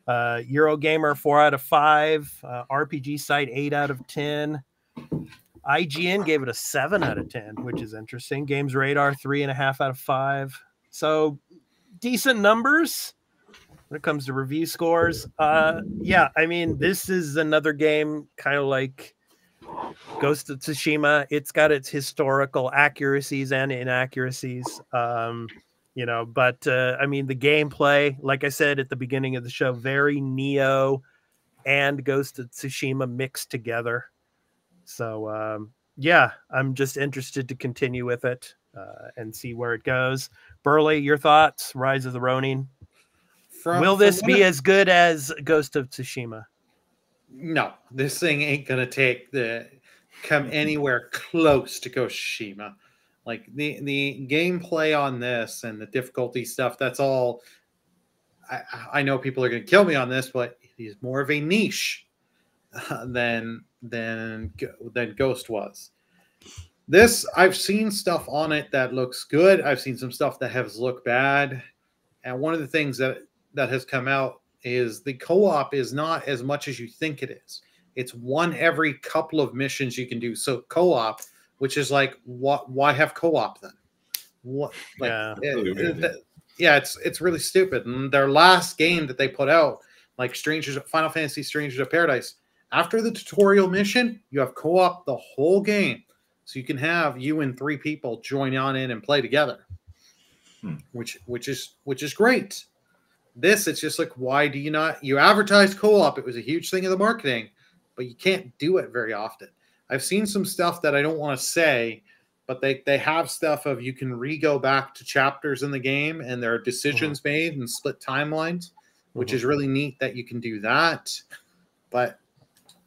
Eurogamer 4 out of 5. RPG site 8 out of 10. IGN gave it a 7 out of 10, which is interesting. Games Radar 3.5 out of 5. So decent numbers when it comes to review scores. Yeah, I mean, this is another game kind of like Ghost of Tsushima. It's got its historical accuracies and inaccuracies. You know, but I mean, the gameplay, like I said at the beginning of the show, very Neo and Ghost of Tsushima mixed together. So yeah, I'm just interested to continue with it and see where it goes. Burley, your thoughts? Rise of the Ronin. Will this be as good as Ghost of Tsushima? No, this thing ain't gonna come anywhere close to Ghost of Tsushima. Like the gameplay on this and the difficulty stuff, that's all. I know people are gonna kill me on this, but it is more of a niche than Ghost was. This, I've seen stuff on it that looks good. I've seen some stuff that has looked bad. And one of the things that has come out is the co-op is not as much as you think it is. It's one every couple of missions you can do. So co-op, which is like, why have co-op then? What? Like, yeah, it's really stupid. And their last game that they put out, like Final Fantasy Strangers of Paradise, after the tutorial mission, you have co-op the whole game. So you can have you and 3 people join on in and play together, which is great. This, it's just like, why do you not? You advertise co-op. It was a huge thing in the marketing, but you can't do it very often. I've seen some stuff that I don't want to say, but they have stuff of you can re-go back to chapters in the game and there are decisions made and split timelines, which is really neat that you can do that. But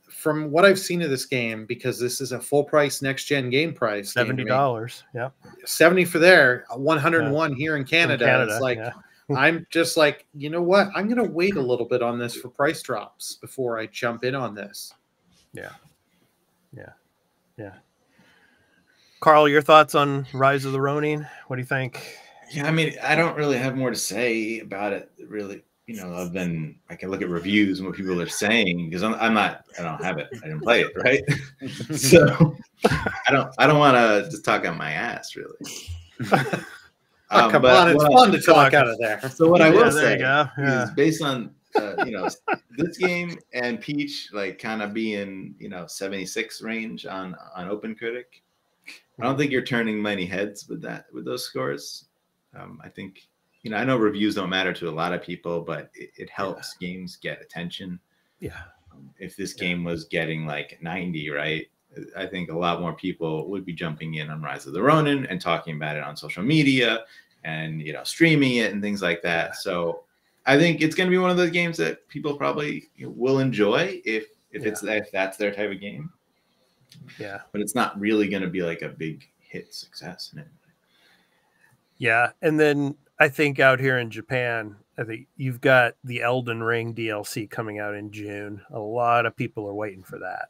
from what I've seen of this game, because this is a full price next gen game price, $70. Yeah, 70 for there, 101 here in Canada. It's like, I'm just like, you know what? I'm going to wait a little bit on this for price drops before I jump in on this. Yeah. Carl, your thoughts on Rise of the Ronin? What do you think? Yeah, I mean, I don't really have more to say about it, really. You know, other than I can look at reviews and what people are saying, because I don't have it. I didn't play it, right? So I don't want to just talk on my ass, really. Come on, it's fun to talk out of there. So what I will say is based on you know, this game and Peach like kind of being, you know, 76 range on OpenCritic. I don't think you're turning many heads with those scores. I think, you know, I know reviews don't matter to a lot of people, but it helps games get attention. Yeah. If this game was getting like 90, right, I think a lot more people would be jumping in on Rise of the Ronin and talking about it on social media and, you know, streaming it and things like that. So I think it's going to be one of those games that people probably will enjoy if that's their type of game. Yeah. But it's not really going to be like a big hit success in it. Yeah. And then I think out here in Japan, I think you've got the Elden Ring DLC coming out in June. A lot of people are waiting for that.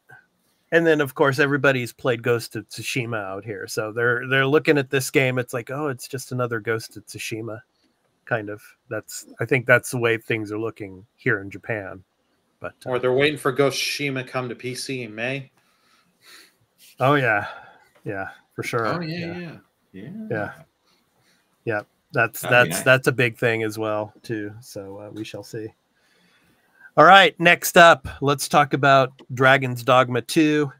And then, of course, everybody's played Ghost of Tsushima out here. So they're looking at this game. It's like, oh, it's just another Ghost of Tsushima. Kind of. I think that's the way things are looking here in Japan. But or they're waiting for Ghost of Tsushima to come to PC in May. Oh, yeah. Yeah, for sure. Oh, yeah. That's a big thing as well, too. So we shall see. All right, next up, let's talk about Dragon's Dogma 2.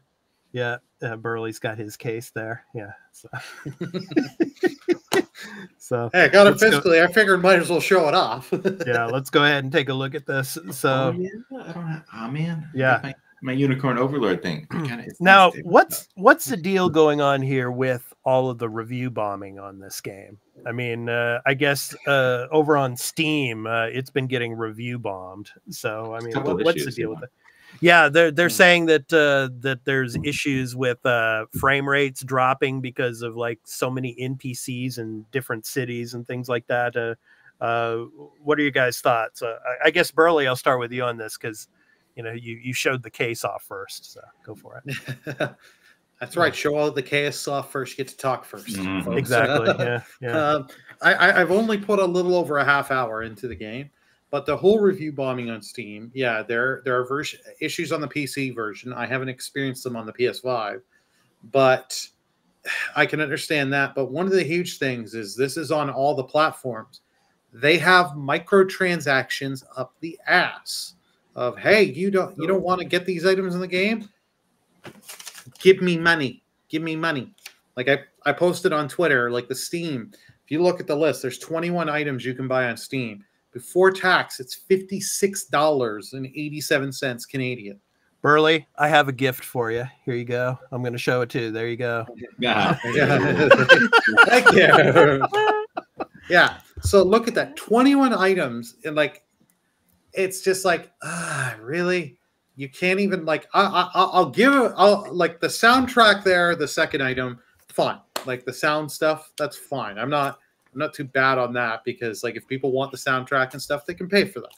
Yeah, Burley's got his case there. Yeah. So hey, I got it physically. I figured might as well show it off. Yeah, let's go ahead and take a look at this. So, Yeah. My unicorn overlord thing. Now, what's the deal going on here with all of the review bombing on this game? I mean, I guess over on Steam, it's been getting review bombed. So, I mean, what's the deal with it? Yeah, they're saying that that there's issues with frame rates dropping because of like so many NPCs in different cities and things like that. What are your guys' thoughts? I guess Burley, I'll start with you on this because you know you showed the case off first, so go for it. That's right. Show all the case off first. You get to talk first. Mm-hmm. Exactly. Yeah. I've only put a little over a half hour into the game. But the whole review bombing on Steam, yeah, there are issues on the PC version. I haven't experienced them on the PS5, but I can understand that. But one of the huge things is this is on all the platforms. They have microtransactions up the ass of, hey, you don't want to get these items in the game? Give me money. Give me money. Like I posted on Twitter, like the Steam. If you look at the list, there's 21 items you can buy on Steam. Before tax, it's $56.87 Canadian. Burley, I have a gift for you. Here you go. I'm going to show it to you. There you go. Yeah. Thank you. Yeah. So look at that. 21 items. And like, it's just like, really? You can't even like, I'll give it, like the soundtrack there, the second item, fine. Like the sound stuff, that's fine. I'm not too bad on that because like if people want the soundtrack and stuff, they can pay for that.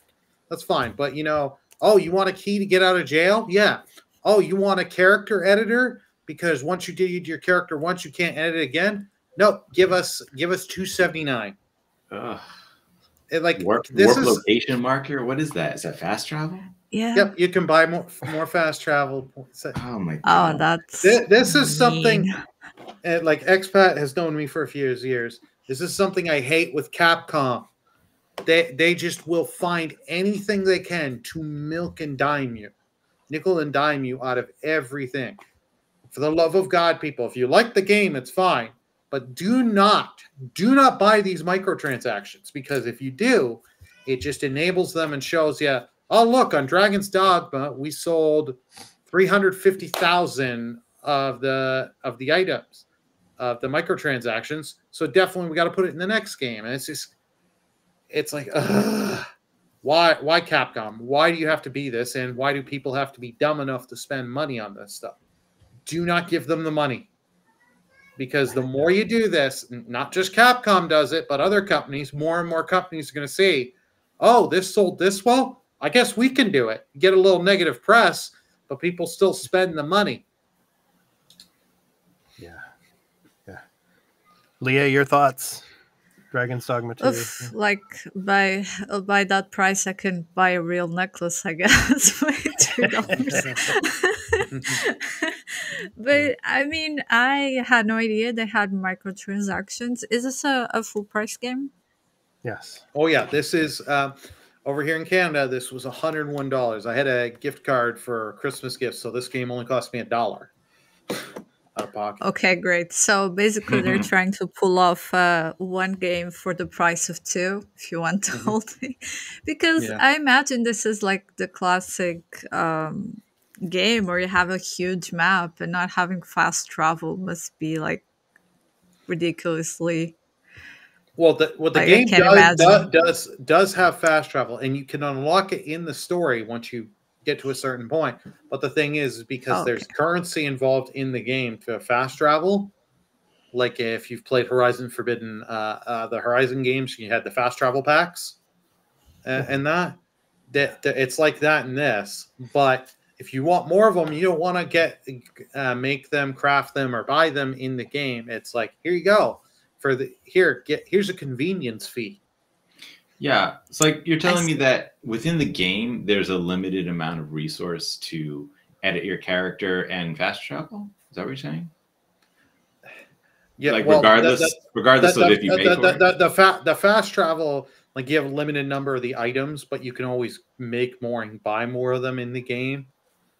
That's fine. But you know, oh, you want a key to get out of jail? Yeah. Oh, you want a character editor because once you did your character once, you can't edit it again? Nope. Give us $279. It, like warp this is location marker. What is that? Is that fast travel? Yeah. Yep, you can buy more fast travel. Oh my Oh, god. that's This is something mean. like expat has known me for a few years. This is something I hate with Capcom. They just will find anything they can to milk and dime you, nickel and dime you out of everything. For the love of God, people, if you like the game, it's fine, but do not buy these microtransactions because if you do, it just enables them and shows you, oh look, on Dragon's Dogma we sold 350,000 of the items of the microtransactions, so definitely we got to put it in the next game. And it's like, why Capcom? Why do you have to be this? And why do people have to be dumb enough to spend money on this stuff? Do not give them the money. Because the more you do this, not just Capcom does it, but other companies, more and more companies are going to see, oh, this sold this well? I guess we can do it. Get a little negative press, but people still spend the money. Yeah. Leah, your thoughts? Dragon's Dogma 2. Oof, like by that price, I can buy a real necklace, I guess, for $2. But I mean, I had no idea they had microtransactions. Is this a full price game? Yes. Oh yeah, this is over here in Canada. This was $101. I had a gift card for Christmas gifts, so this game only cost me $1 out of pocket. Okay, great. So basically, they're trying to pull off one game for the price of two, if you want the whole thing. Because Yeah. I imagine this is like the classic game where you have a huge map and not having fast travel must be like ridiculously. Well, the I game can't imagine. does have fast travel, and you can unlock it in the story once you get to a certain point. But the thing is because there's currency involved in the game to fast travel. Like if you've played Horizon Forbidden, the Horizon games, you had the fast travel packs, and that it's like that in this. But if you want more of them, you don't want to make them, craft them, or buy them in the game. It's like, here you go. Here's a convenience fee. Yeah, it's like you're telling me that within the game, there's a limited amount of resource to edit your character and fast travel. Is that what you're saying? Yeah, like well, regardless of if you pay for it. The fast travel, like you have a limited number of the items, but you can always make more and buy more of them in the game.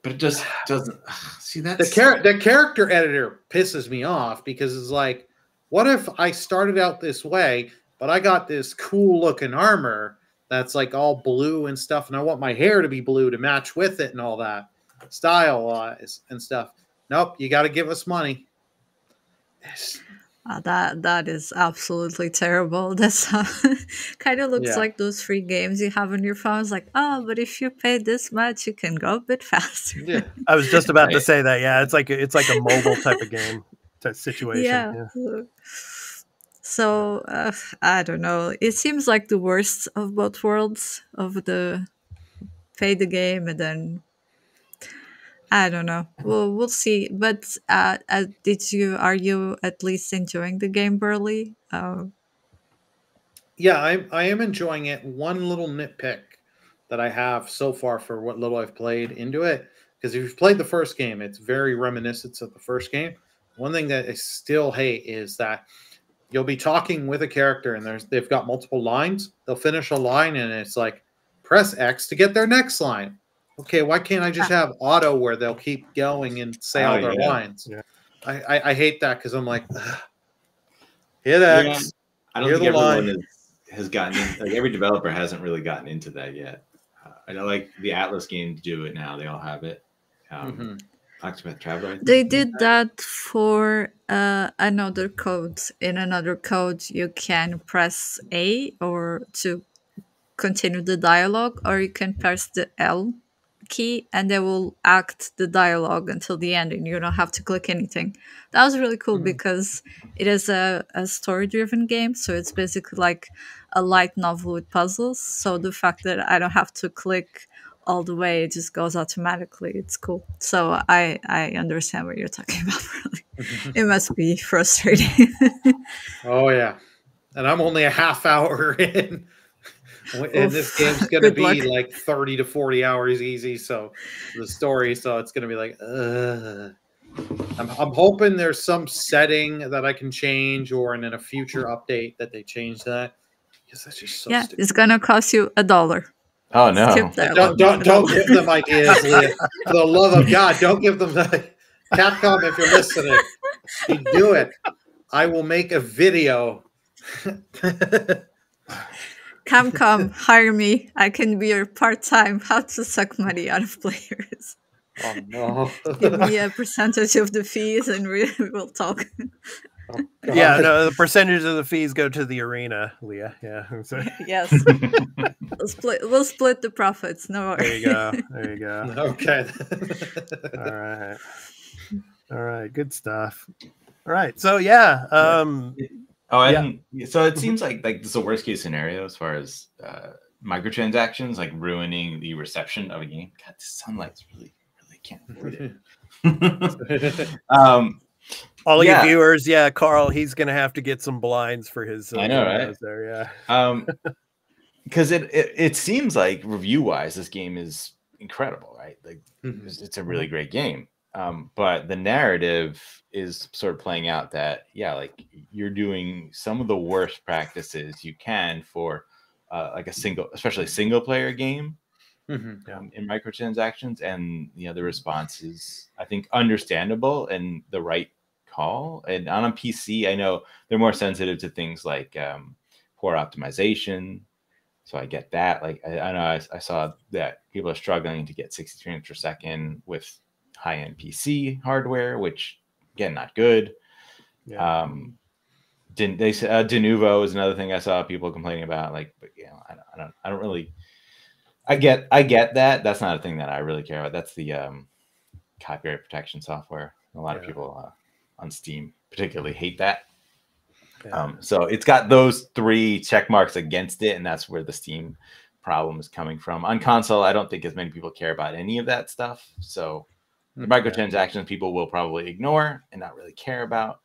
But it just doesn't. See, that's the character editor pisses me off because it's like, what if I started out this way, but I got this cool looking armor that's like all blue and stuff, and I want my hair to be blue to match with it and all that, style-wise and stuff. Nope, you got to give us money. That is absolutely terrible. That's kind of looks like those free games you have on your phone. It's like, oh, but if you pay this much, you can go a bit faster. Yeah, I was just about to say that. Yeah, it's like a mobile type of game type situation. Yeah. So I don't know. It seems like the worst of both worlds of the pay the game and then I don't know. We'll see. But are you at least enjoying the game, Burley? Yeah, I am enjoying it. One little nitpick that I have so far for what little I've played into it, because if you've played the first game, it's very reminiscent of the first game. One thing that I still hate is that you'll be talking with a character and they've got multiple lines. They'll finish a line and it's like press X to get their next line. Okay, why can't I just have auto where they'll keep going and say all their lines? Yeah. I hate that because I'm like, ugh, hit Yeah, X. I don't hear think the everyone line. has gotten in, like every developer hasn't really gotten into that yet. I know like the Atlas games do it now; they all have it. Octopath Traveler, I think. They did that for another code. In another code, you can press A or to continue the dialogue, or you can press the L key and they will act the dialogue until the end and you don't have to click anything. That was really cool because it is a story driven game, so it's basically like a light novel with puzzles. So the fact that I don't have to click all the way, it just goes automatically, it's cool. So I understand what you're talking about. Really, it must be frustrating. Oh yeah, and I'm only a half hour in. And this game's going to Good be luck. like 30 to 40 hours easy. So the story, so it's going to be like, I'm hoping there's some setting that I can change, or in a future update that they change that. Because that's just so stupid. It's gonna cost you $1. Oh no! Skip dialogue. Don't give them ideas, Leah. For the love of God, don't give them the Capcom. If you're listening, you do it. I will make a video. Capcom, hire me. I can be your part-time how to suck money out of players. Oh no! Give me a percentage of the fees and we'll talk. Oh, Yeah, no, the percentage of the fees go to the arena, Leah. Yeah. Yes. We'll split the profits. No worries. There you go. Okay. All right. Good stuff. All right. So yeah. So it seems like this is the worst case scenario as far as microtransactions like ruining the reception of a game. God, this sunlight's really can't avoid it. All you viewers, Carl, he's gonna have to get some blinds for his. I know, right? There, yeah. Because it seems like review wise, this game is incredible, right? Like it's a really great game. But the narrative is sort of playing out that like you're doing some of the worst practices you can for like especially single player game in microtransactions, and the response is, I think, understandable and the right call. And on a PC, I know they're more sensitive to things like poor optimization. So I get that. Like I know I saw that people are struggling to get 60 frames per second with high-end PC hardware, which again, not good. Yeah. They said de novo is another thing I saw people complaining about. Like, but I don't really. I get that. That's not a thing that I really care about. That's the copyright protection software. A lot of people on Steam particularly hate that. So it's got those 3 check marks against it, and that's where the Steam problem is coming from. On console, I don't think as many people care about any of that stuff. So the microtransactions people will probably ignore and not really care about.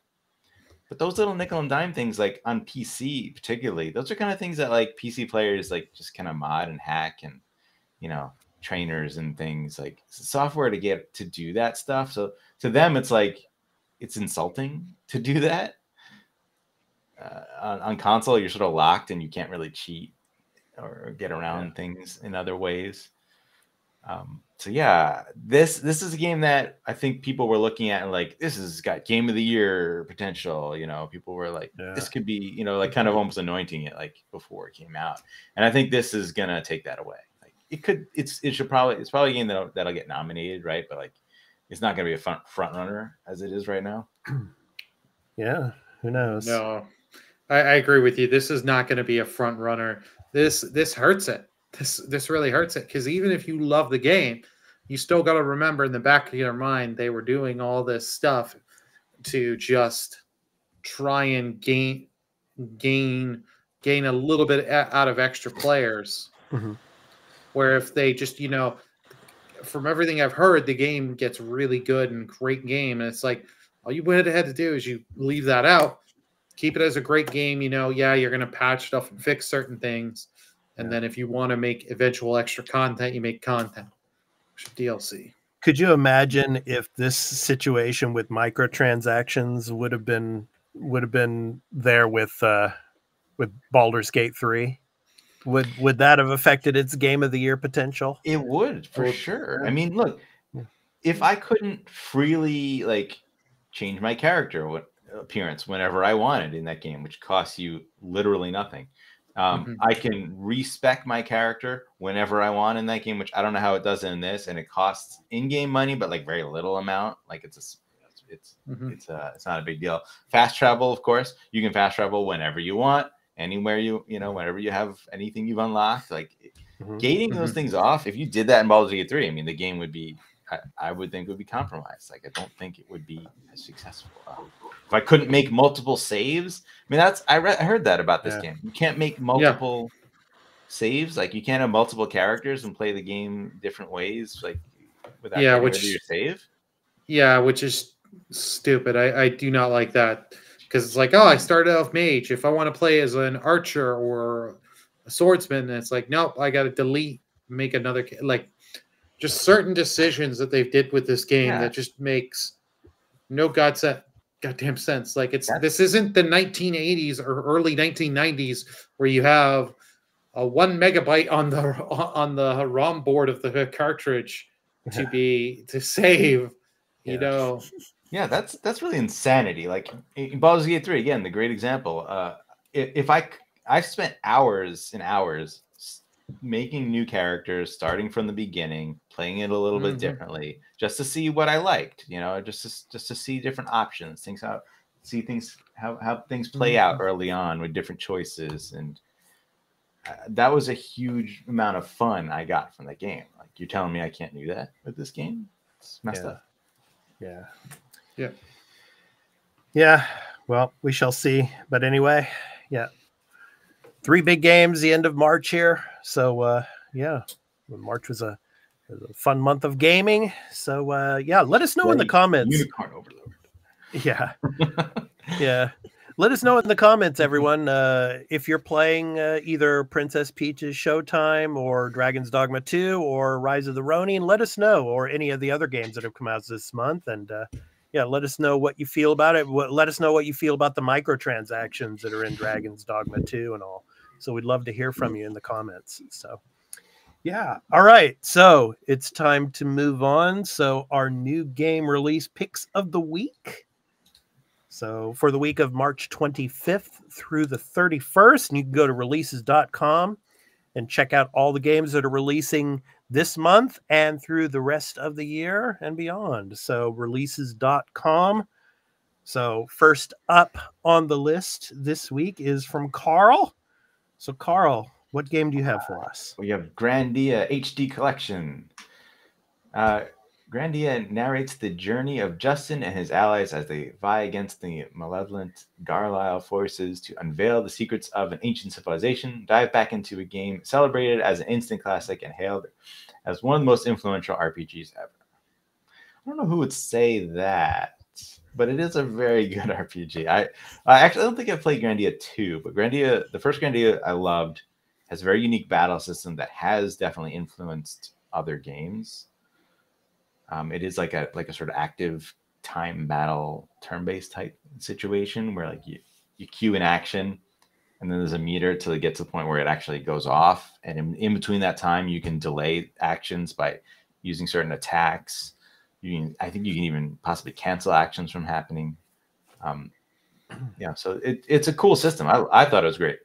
But those little nickel and dime things, like on PC particularly, those are kind of things that like PC players like just kind of mod and hack, and trainers and things, like software to get to do that stuff. So to them, it's like it's insulting to do that. On console, you're sort of locked and you can't really cheat or get around things in other ways. So this is a game that I think people were looking at and like, this has got game of the year potential. People were like, this could be, like kind of almost anointing it like before it came out. And I think this is gonna take that away. Like it's probably a game that'll get nominated, right? But like, it's not gonna be a front runner as it is right now. Yeah, who knows? No, I agree with you. This is not going to be a front runner. This hurts it. This really hurts it, because even if you love the game, you still got to remember in the back of your mind they were doing all this stuff to just try and gain a little bit out of extra players. Where if they just from everything I've heard, the game gets really good and great game, and it's like all you had to do is you leave that out. keep it as a great game. Yeah, you're going to patch stuff and fix certain things. And then if you want to make eventual extra content, you make content. DLC. Could you imagine if this situation with microtransactions would have been there with Baldur's Gate 3? Would that have affected its game of the year potential? It would, for sure. I mean, look, if I couldn't freely like change my character appearance whenever I wanted in that game, which costs you literally nothing, I can respec my character whenever I want in that game, which I don't know how it does in this, and it costs in-game money, but like very little amount. Like it's not a big deal. Fast travel, of course, you can fast travel whenever you want, anywhere whenever you have anything you've unlocked. Like gating those things off, if you did that in Baldur's Gate 3, I mean, the game would be, I would think, would be compromised. Like, I don't think it would be as successful. If I couldn't make multiple saves, I mean, I heard that about this game. You can't make multiple saves. Like, you can't have multiple characters and play the game different ways, like without getting rid of your save. Yeah, which is stupid. I do not like that, because it's like, oh, I started off mage. If I want to play as an archer or a swordsman, it's like, nope, I got to delete, make another. Like, just certain decisions that they did with this game that just makes no goddamn sense. Like, this isn't the 1980s or early 1990s where you have a 1 megabyte on the ROM board of the cartridge to save. Yeah, that's really insanity. Like in Baldur's Gate 3, again, the great example. If I've spent hours and hours making new characters, starting from the beginning, playing it a little bit differently, just to see what I liked, just to see different options, how things play out early on with different choices. And that was a huge amount of fun I got from the game. Like, you're telling me I can't do that with this game? It's messed up. Yeah. Well, we shall see. But anyway, 3 big games the end of March here. So March was a fun month of gaming. So let us know in the comments. Unicorn overload. Let us know in the comments, everyone, if you're playing either Princess Peach's Showtime or Dragon's Dogma 2 or Rise of the Ronin. Let us know, or any of the other games that have come out this month. And let us know what you feel about it. Let us know what you feel about the microtransactions that are in Dragon's Dogma 2 and all. So we'd love to hear from you in the comments. So, all right. So it's time to move on. So our new game release picks of the week. So for the week of March 25th through the 31st, and you can go to releases.com and check out all the games that are releasing this month and through the rest of the year and beyond. So releases.com. So first up on the list this week is from Carl. So Carl, what game do you have for us? We have Grandia HD Collection. Grandia narrates the journey of Justin and his allies as they vie against the malevolent Garlisle forces to unveil the secrets of an ancient civilization, dive back into a game celebrated as an instant classic and hailed as one of the most influential RPGs ever. I don't know who would say that, but it is a very good RPG. I actually don't think I've played Grandia 2, but the first Grandia I loved, has a very unique battle system that has definitely influenced other games. It is like a sort of active time battle, turn-based type situation where like you queue in action, and then there's a meter till it gets to the point where it actually goes off. And in between that time, you can delay actions by using certain attacks. I think you can even possibly cancel actions from happening. So it's a cool system. I thought it was great.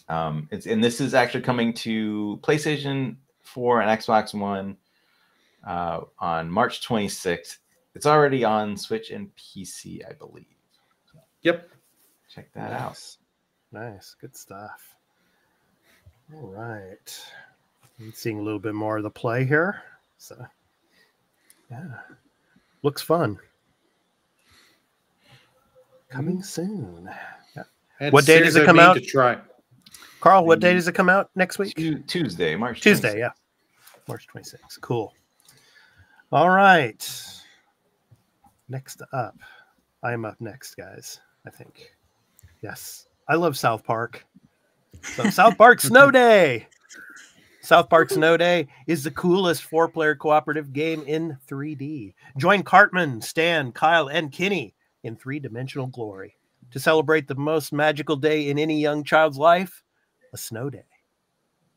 And this is actually coming to PlayStation 4 and Xbox One on March 26th. It's already on Switch and PC, I believe. Yep. Check that out. Nice. Good stuff. All right. I'm seeing a little bit more of the play here. So, looks fun. Coming soon. Yeah. What day does it come out? To try. Carl, what day does it come out next week? Tuesday, March 26th. Tuesday, yeah. March 26th. Cool. All right. Next up. I am up next, guys, I think. Yes. I love South Park. So South Park Snow Day. South Park Snow Day is the coolest 4-player cooperative game in 3D. Join Cartman, Stan, Kyle, and Kenny in 3-dimensional glory to celebrate the most magical day in any young child's life, a snow day.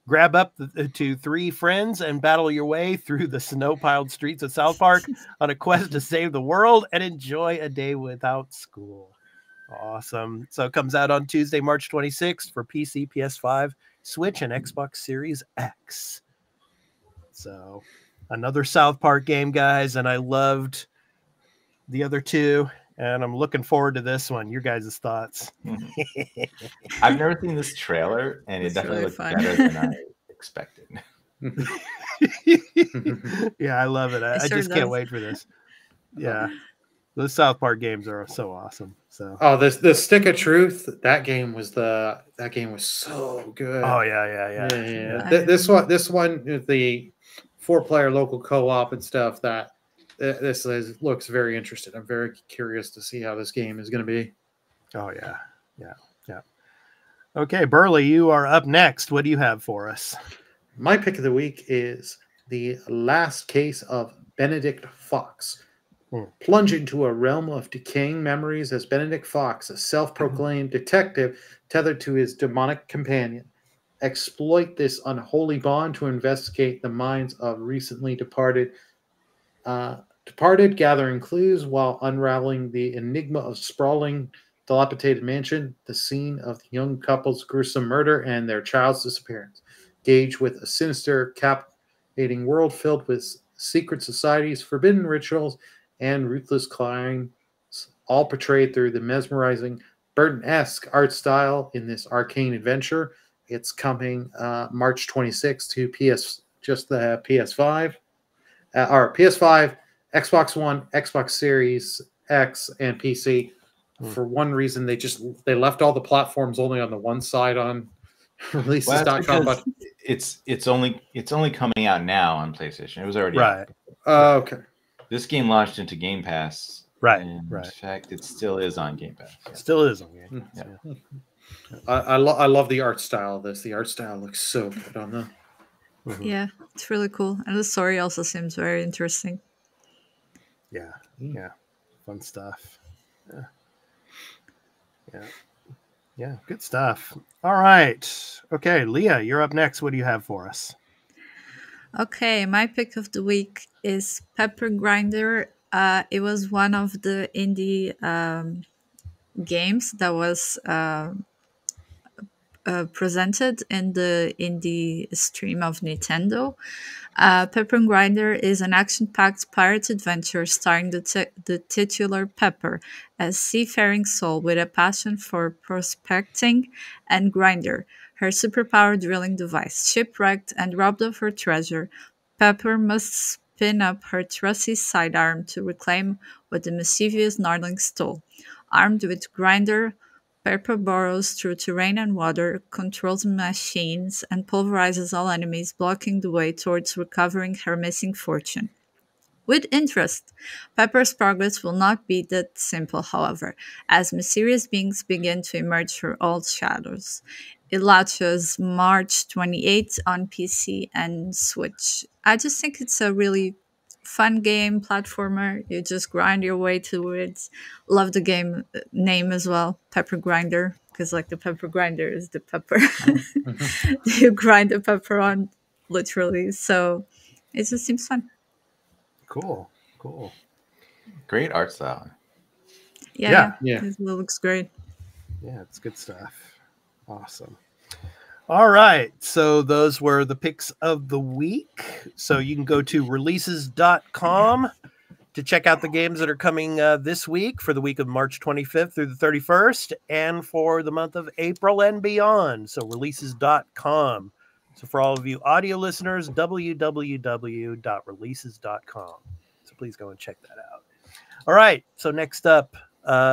Grab up to 3 friends and battle your way through the snow-piled streets of South Park on a quest to save the world and enjoy a day without school. Awesome. So it comes out on Tuesday, March 26th for PC, PS5, Switch, and Xbox Series X. So another South Park game, guys, and I loved the other 2, and I'm looking forward to this one. Your guys' thoughts. I've never seen this trailer, and it definitely really looks fun. better than I expected. Yeah, I love it. I It sure just can't does. wait for this. Yeah. Those South Park games are so awesome. So the Stick of Truth, that game was so good. oh yeah. This one, the 4-player local co-op and stuff. Looks very interesting. I'm very curious to see how this game is going to be. Oh yeah. Okay, Burley, you are up next. What do you have for us? My pick of the week is The Last Case of Benedict Fox. Plunge into a realm of decaying memories as Benedict Fox, a self-proclaimed detective tethered to his demonic companion, exploit this unholy bond to investigate the minds of recently departed, gathering clues while unraveling the enigma of sprawling, dilapidated mansion, the scene of the young couple's gruesome murder and their child's disappearance. Engage with a sinister, captivating world filled with secret societies, forbidden rituals, and ruthless crimes, all portrayed through the mesmerizing Burton-esque art style in this arcane adventure. It's coming March 26th to the PS5, or PS5, Xbox One, Xbox Series X, and PC. For one reason, they left all the platforms only on the one side on releases.com. But it's only coming out now on PlayStation. It was already right. out. Okay. This game launched into Game Pass. Right. In Right. fact, it still is on Game Pass. Yeah. Still is on Game Pass. Yeah. I love the art style of this. The art style looks so good on the. Yeah, it's really cool. And the story also seems very interesting. Yeah. Fun stuff. Yeah. Good stuff. All right. Okay, Leah, you're up next. What do you have for us? Okay, my pick of the week is Pepper Grinder. It was one of the indie games that was presented in the indie stream of Nintendo. Pepper Grinder is an action-packed pirate adventure starring the titular Pepper, a seafaring soul with a passion for prospecting and grinder, her superpower drilling device. Shipwrecked and robbed of her treasure, Pepper must spin up her trusty sidearm to reclaim what the mischievous Nardling stole. Armed with Grinder, Pepper burrows through terrain and water, controls machines, and pulverizes all enemies, blocking the way towards recovering her missing fortune. With interest, Pepper's progress will not be that simple, however, as mysterious beings begin to emerge from old shadows. It launches March 28th on PC and Switch. I just think it's a really fun game, platformer. You just grind your way towards. Love the game name as well, Pepper Grinder, because like the pepper grinder is the pepper. You grind the pepper on, literally. So it just seems fun. Cool. Great art style. Yeah. Yeah. It looks great. Yeah, it's good stuff. Awesome. All right. So those were the picks of the week. So you can go to releases.com to check out the games that are coming this week for the week of March 25th through the 31st and for the month of April and beyond. So releases.com. So for all of you audio listeners, www.releases.com. So please go and check that out. All right. So next up,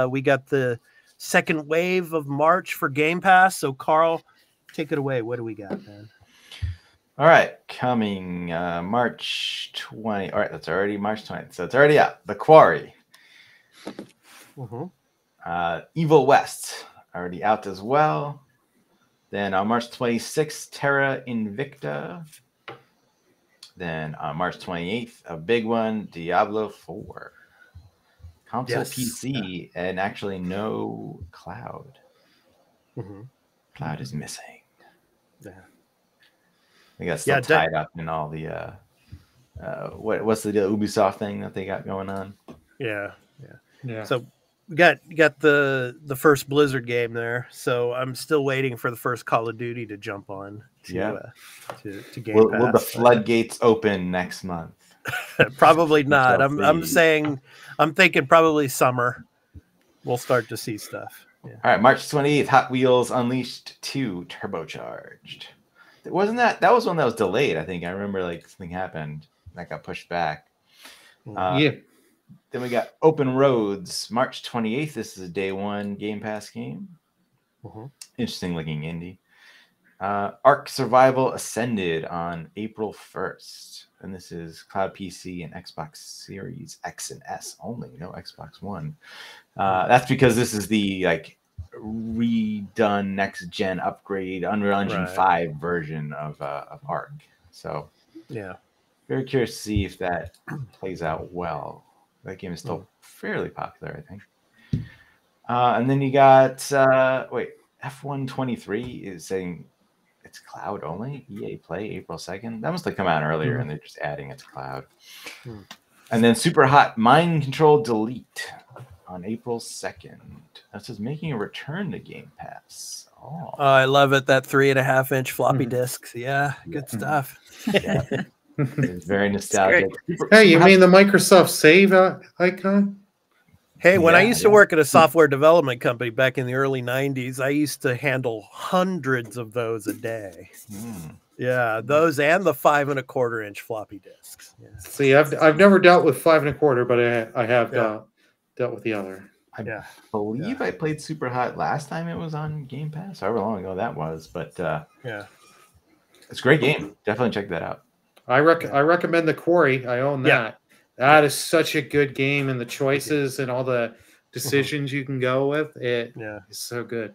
we got the second wave of March for Game Pass. So Carl, take it away. What do we got, man? All right, coming March 20. All right, that's already March 20th. So it's already out. The Quarry. Evil West. already out as well. Then on March 26th, Terra Invicta. Then on March 28th, a big one, Diablo 4. Console, Yes. PC, and actually no Cloud. Cloud is missing. Yeah. They got still tied up in all the what's the deal? Ubisoft thing that they got going on? Yeah. So we got the first Blizzard game there. So I'm still waiting for the first Call of Duty to jump on to Game Pass. Will the floodgates open next month? Probably not. I'm thinking probably summer. We'll start to see stuff. Yeah. All right, March 28th, Hot Wheels Unleashed 2 Turbocharged. Wasn't that was one that was delayed? I think I remember like something happened that got pushed back. Then we got Open Roads, March 28th. This is a day one Game Pass game. Interesting looking indie. Ark Survival Ascended on April 1st. And this is Cloud PC and Xbox Series X and S only, no Xbox One. That's because this is the like redone next gen upgrade Unreal Engine 5 version of Ark. So very curious to see if that plays out well. That game is still fairly popular, I think. And then you got F123 is saying it's cloud only. EA Play April 2nd. That must have come out earlier, and they're just adding it to cloud. And then Super Hot Mind Control Delete on April 2nd. That says making a return to Game Pass. Oh, I love it. That 3.5-inch floppy disks. Yeah, good stuff. It's very nostalgic. Hey, you mean the Microsoft Save icon? Hey, when I used to work at a software development company back in the early 90s, I used to handle hundreds of those a day. Yeah, those and the 5.25-inch floppy disks. Yeah. See, I've never dealt with 5.25, but I have dealt with the other. I believe I played Super Hot last time it was on Game Pass, however long ago that was. But it's a great game. Definitely check that out. I recommend The Quarry. I own that. That is such a good game, and the choices and all the decisions you can go with it is so good.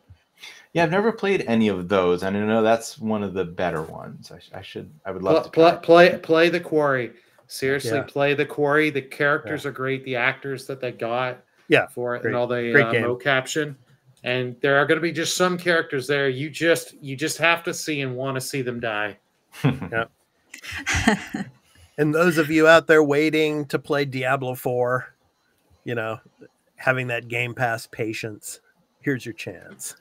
Yeah, I've never played any of those, and I know that's one of the better ones. I would love to play The Quarry. Seriously, play The Quarry. The characters are great. The actors that they got for it, and all the mocaption. And there are going to be just some characters there you just have to see and want to see them die. And those of you out there waiting to play Diablo 4, having that Game Pass patience, here's your chance.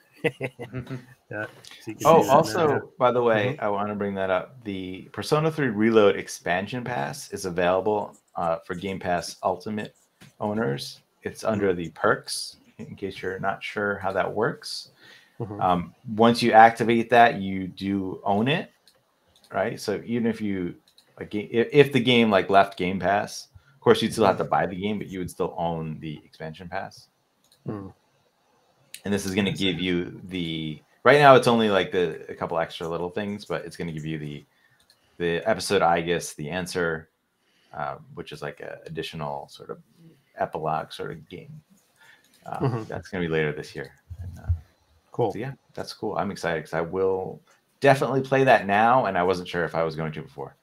Also, by the way, I want to bring that up. The Persona 3 Reload expansion pass is available for Game Pass Ultimate owners. It's under the perks, in case you're not sure how that works. Once you activate that, you do own it, right? So even if you if the game left Game Pass, of course you'd still have to buy the game, but you would still own the expansion pass. And this is going to give you right now it's only a couple extra little things, but it's going to give you the episode Aegis, the answer, which is like an additional sort of epilogue sort of game. That's going to be later this year. And, cool. So that's cool. I'm excited because I will definitely play that now, and I wasn't sure if I was going to before.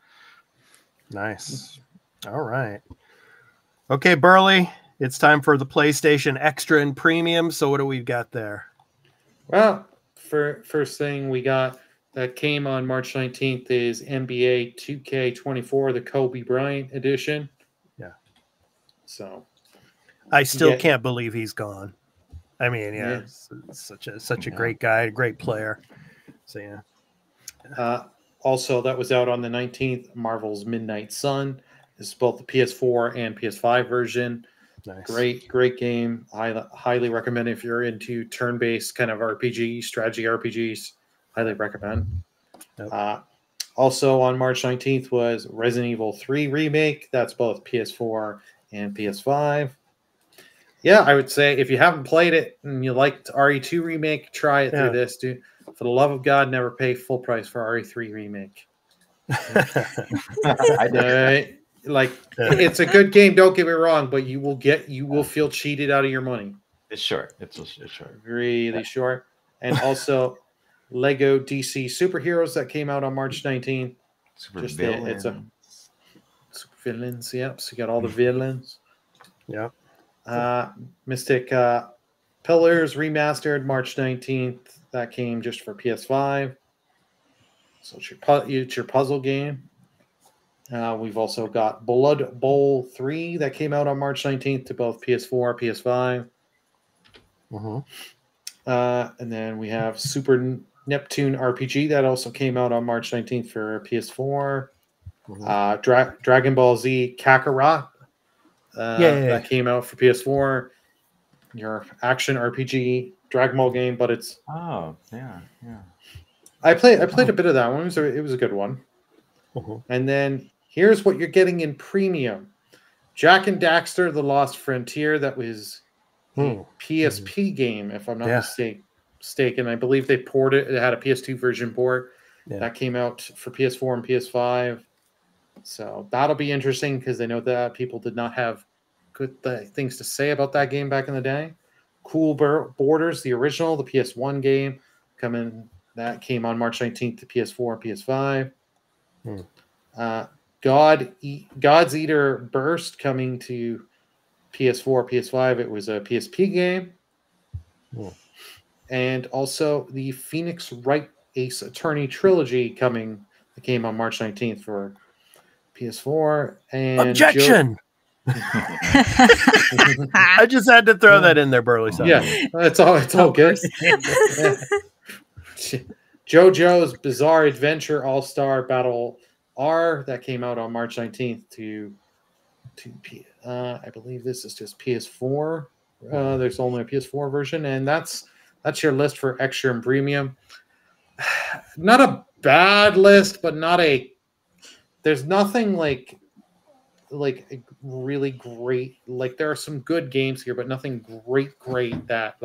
Nice. All right. Okay, Burley, it's time for the PlayStation Extra and Premium. So what do we got there? Well, first thing we got that came on March 19th is NBA 2K24, the Kobe Bryant edition. Yeah. So I still can't believe he's gone. I mean, such a great guy, a great player. So also, that was out on the 19th, Marvel's Midnight Sun. This is both the PS4 and PS5 version. Nice. Great game. Highly recommend if you're into turn-based kind of RPG, strategy RPGs. Highly recommend. Yep. Also on March 19th was Resident Evil 3 Remake. That's both PS4 and PS5. Yeah, I would say if you haven't played it and you liked RE2 Remake, try it through this, dude. For the love of God, never pay full price for RE3 Remake. It's a good game, don't get me wrong, but you will feel cheated out of your money. It's short. It's short. Really short. And also Lego DC Superheroes that came out on March 19th. Super Just villain. it's a super villains. Yep. So you got all the villains. Yeah. Mystic Pillars Remastered March 19th. That came just for PS5. So it's your puzzle game. We've also got Blood Bowl 3 that came out on March 19th to both PS4, PS5. And then we have Super Neptune RPG that also came out on March 19th for PS4. Dragon Ball Z Kakarot that came out for PS4. Your action RPG Dragon Ball game, but it's yeah. I played a bit of that one. It was a good one. And then here's what you're getting in premium: Jack and Daxter: The Lost Frontier. That was a PSP game, if I'm not mistaken. I believe they ported it. It had a PS2 version port that came out for PS4 and PS5. So that'll be interesting because they know that people did not have good things to say about that game back in the day. Cool Borders, the original, the PS1 game, that came on March 19th to PS4 and PS5. God's Eater Burst coming to PS4, PS5. It was a PSP game. And also the Phoenix Wright Ace Attorney trilogy that came on March 19th for PS4. And Objection! I just had to throw that in there, Burley. Yeah, it's all good. JoJo's Bizarre Adventure All-Star Battle R that came out on March 19th to I believe this is just PS4. There's only a PS4 version, and that's your list for extra and premium. Not a bad list, but there's nothing like really great. Like there are some good games here, but nothing great that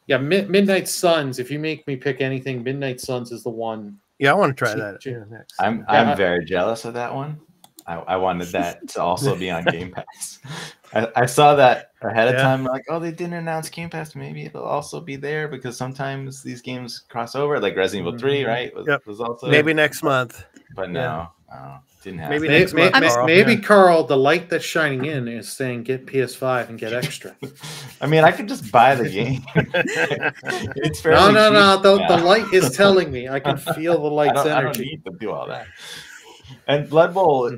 Midnight Suns. If you make me pick anything, Midnight Suns is the one. Yeah, I want to try that. Next. I'm very jealous of that one. I wanted that to also be on Game Pass. I saw that ahead of time. Like, oh, they didn't announce Game Pass. Maybe it'll also be there because sometimes these games cross over. Like Resident Evil 3, right? Was also maybe next month. But no, didn't happen. Maybe next month, Carl. Maybe Carl, the light that's shining in is saying get PS5 and get extra. I mean, I could just buy the game. It's fairly no. The light is telling me. I can feel the light's energy. I don't need to do all that. And Blood Bowl,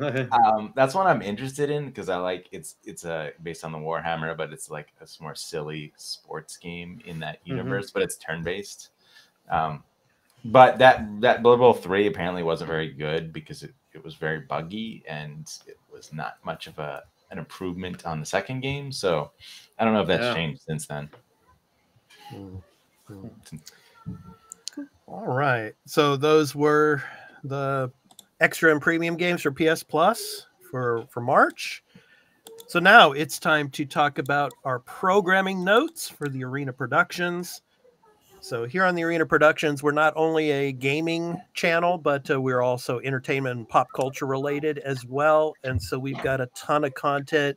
that's one I'm interested in because I like it's based on the Warhammer, but it's like a more silly sports game in that universe, but it's turn based. But that Blood Bowl 3 apparently wasn't very good because it was very buggy and it was not much of an improvement on the second game. So I don't know if that's changed since then. All right. So those were the extra and premium games for PS Plus for March. So now it's time to talk about our programming notes for the Arena Productions. So here on the Arena Productions, we're not only a gaming channel, but we're also entertainment and pop culture related as well. And so we've got a ton of content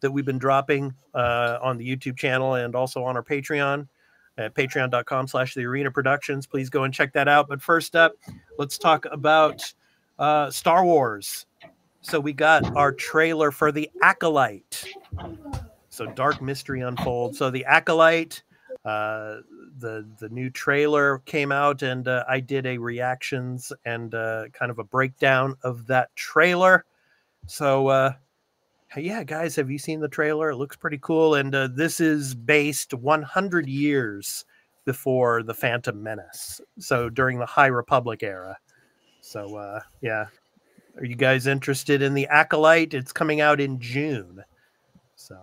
that we've been dropping on the YouTube channel and also on our Patreon at patreon.com/The Arena Productions. Please go and check that out. But first up, let's talk about Star Wars. So we got our trailer for The Acolyte. So Dark Mystery Unfolds. So The Acolyte, the new trailer came out, and I did a reactions and kind of a breakdown of that trailer. So yeah, guys, have you seen the trailer? It looks pretty cool, and this is based 100 years before the Phantom Menace, so during the High Republic era. So yeah, are you guys interested in The Acolyte? It's coming out in June. So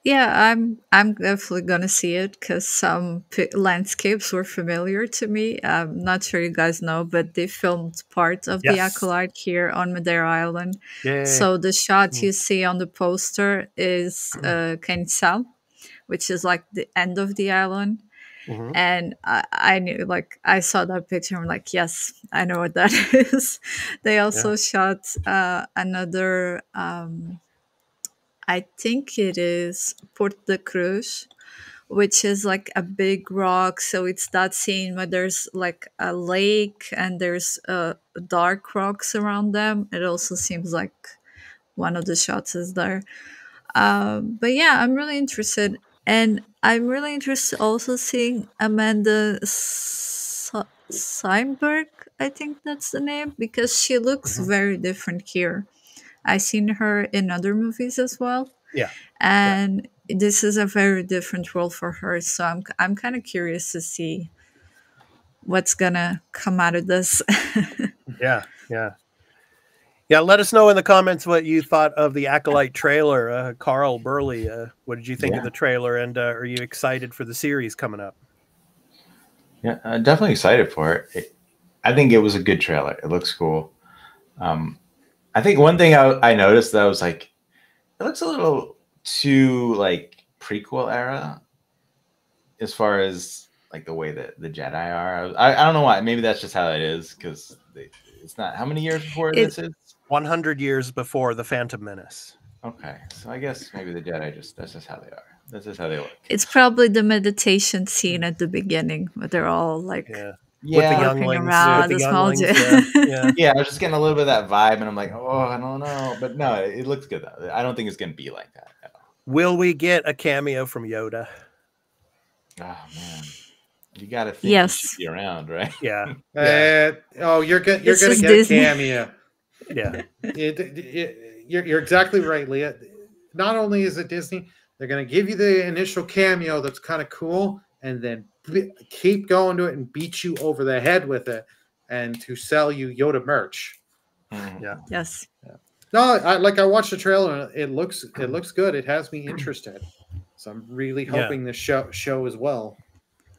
yeah, I'm definitely gonna see it because some landscapes were familiar to me. I'm not sure you guys know, but they filmed part of The Acolyte here on Madeira Island. Yay. So the shot you see on the poster is Cancel, which is like the end of the island. And I knew, like, I saw that picture and I'm like, yes, I know what that is. They also shot another I think it is Port de Cruz, which is like a big rock. So it's that scene where there's like a lake and there's dark rocks around them. It also seems like one of the shots is there. But yeah, I'm really interested. And I'm really interested also seeing Amanda Seinberg, I think that's the name, because she looks very different here. I've seen her in other movies as well, Yeah. and this is a very different role for her. So I'm kind of curious to see what's gonna come out of this. Yeah. Yeah. Yeah. Let us know in the comments what you thought of the Acolyte trailer. Carl Burley, what did you think of the trailer? And are you excited for the series coming up? Yeah, I'm definitely excited for it. I think it was a good trailer. It looks cool. I think one thing I noticed that was like, it looks a little too like prequel era as far as like the way that the Jedi are. I don't know why. Maybe that's just how it is because it's not. How many years before this is? 100 years before the Phantom Menace. Okay, so I guess maybe the Jedi that's just how they are. That's just how they look. It's probably the meditation scene at the beginning where they're all like With the walking younglings. around With the the small younglings. Yeah. Yeah, I was just getting a little bit of that vibe, and I'm like, oh, I don't know, but no, it looks good though. I don't think it's gonna be like that at all. Will we get a cameo from Yoda? Oh man, you got to think he should be around, right? Yeah. You're gonna get Disney. a cameo. Yeah. You're exactly right, Leah. Not only is it Disney, they're gonna give you the initial cameo that's kind of cool, and then keep going to it and beat you over the head with it, and to sell you Yoda merch. Yeah. Yes. No, I watched the trailer and it looks good. It has me interested. So I'm really hoping this show as well.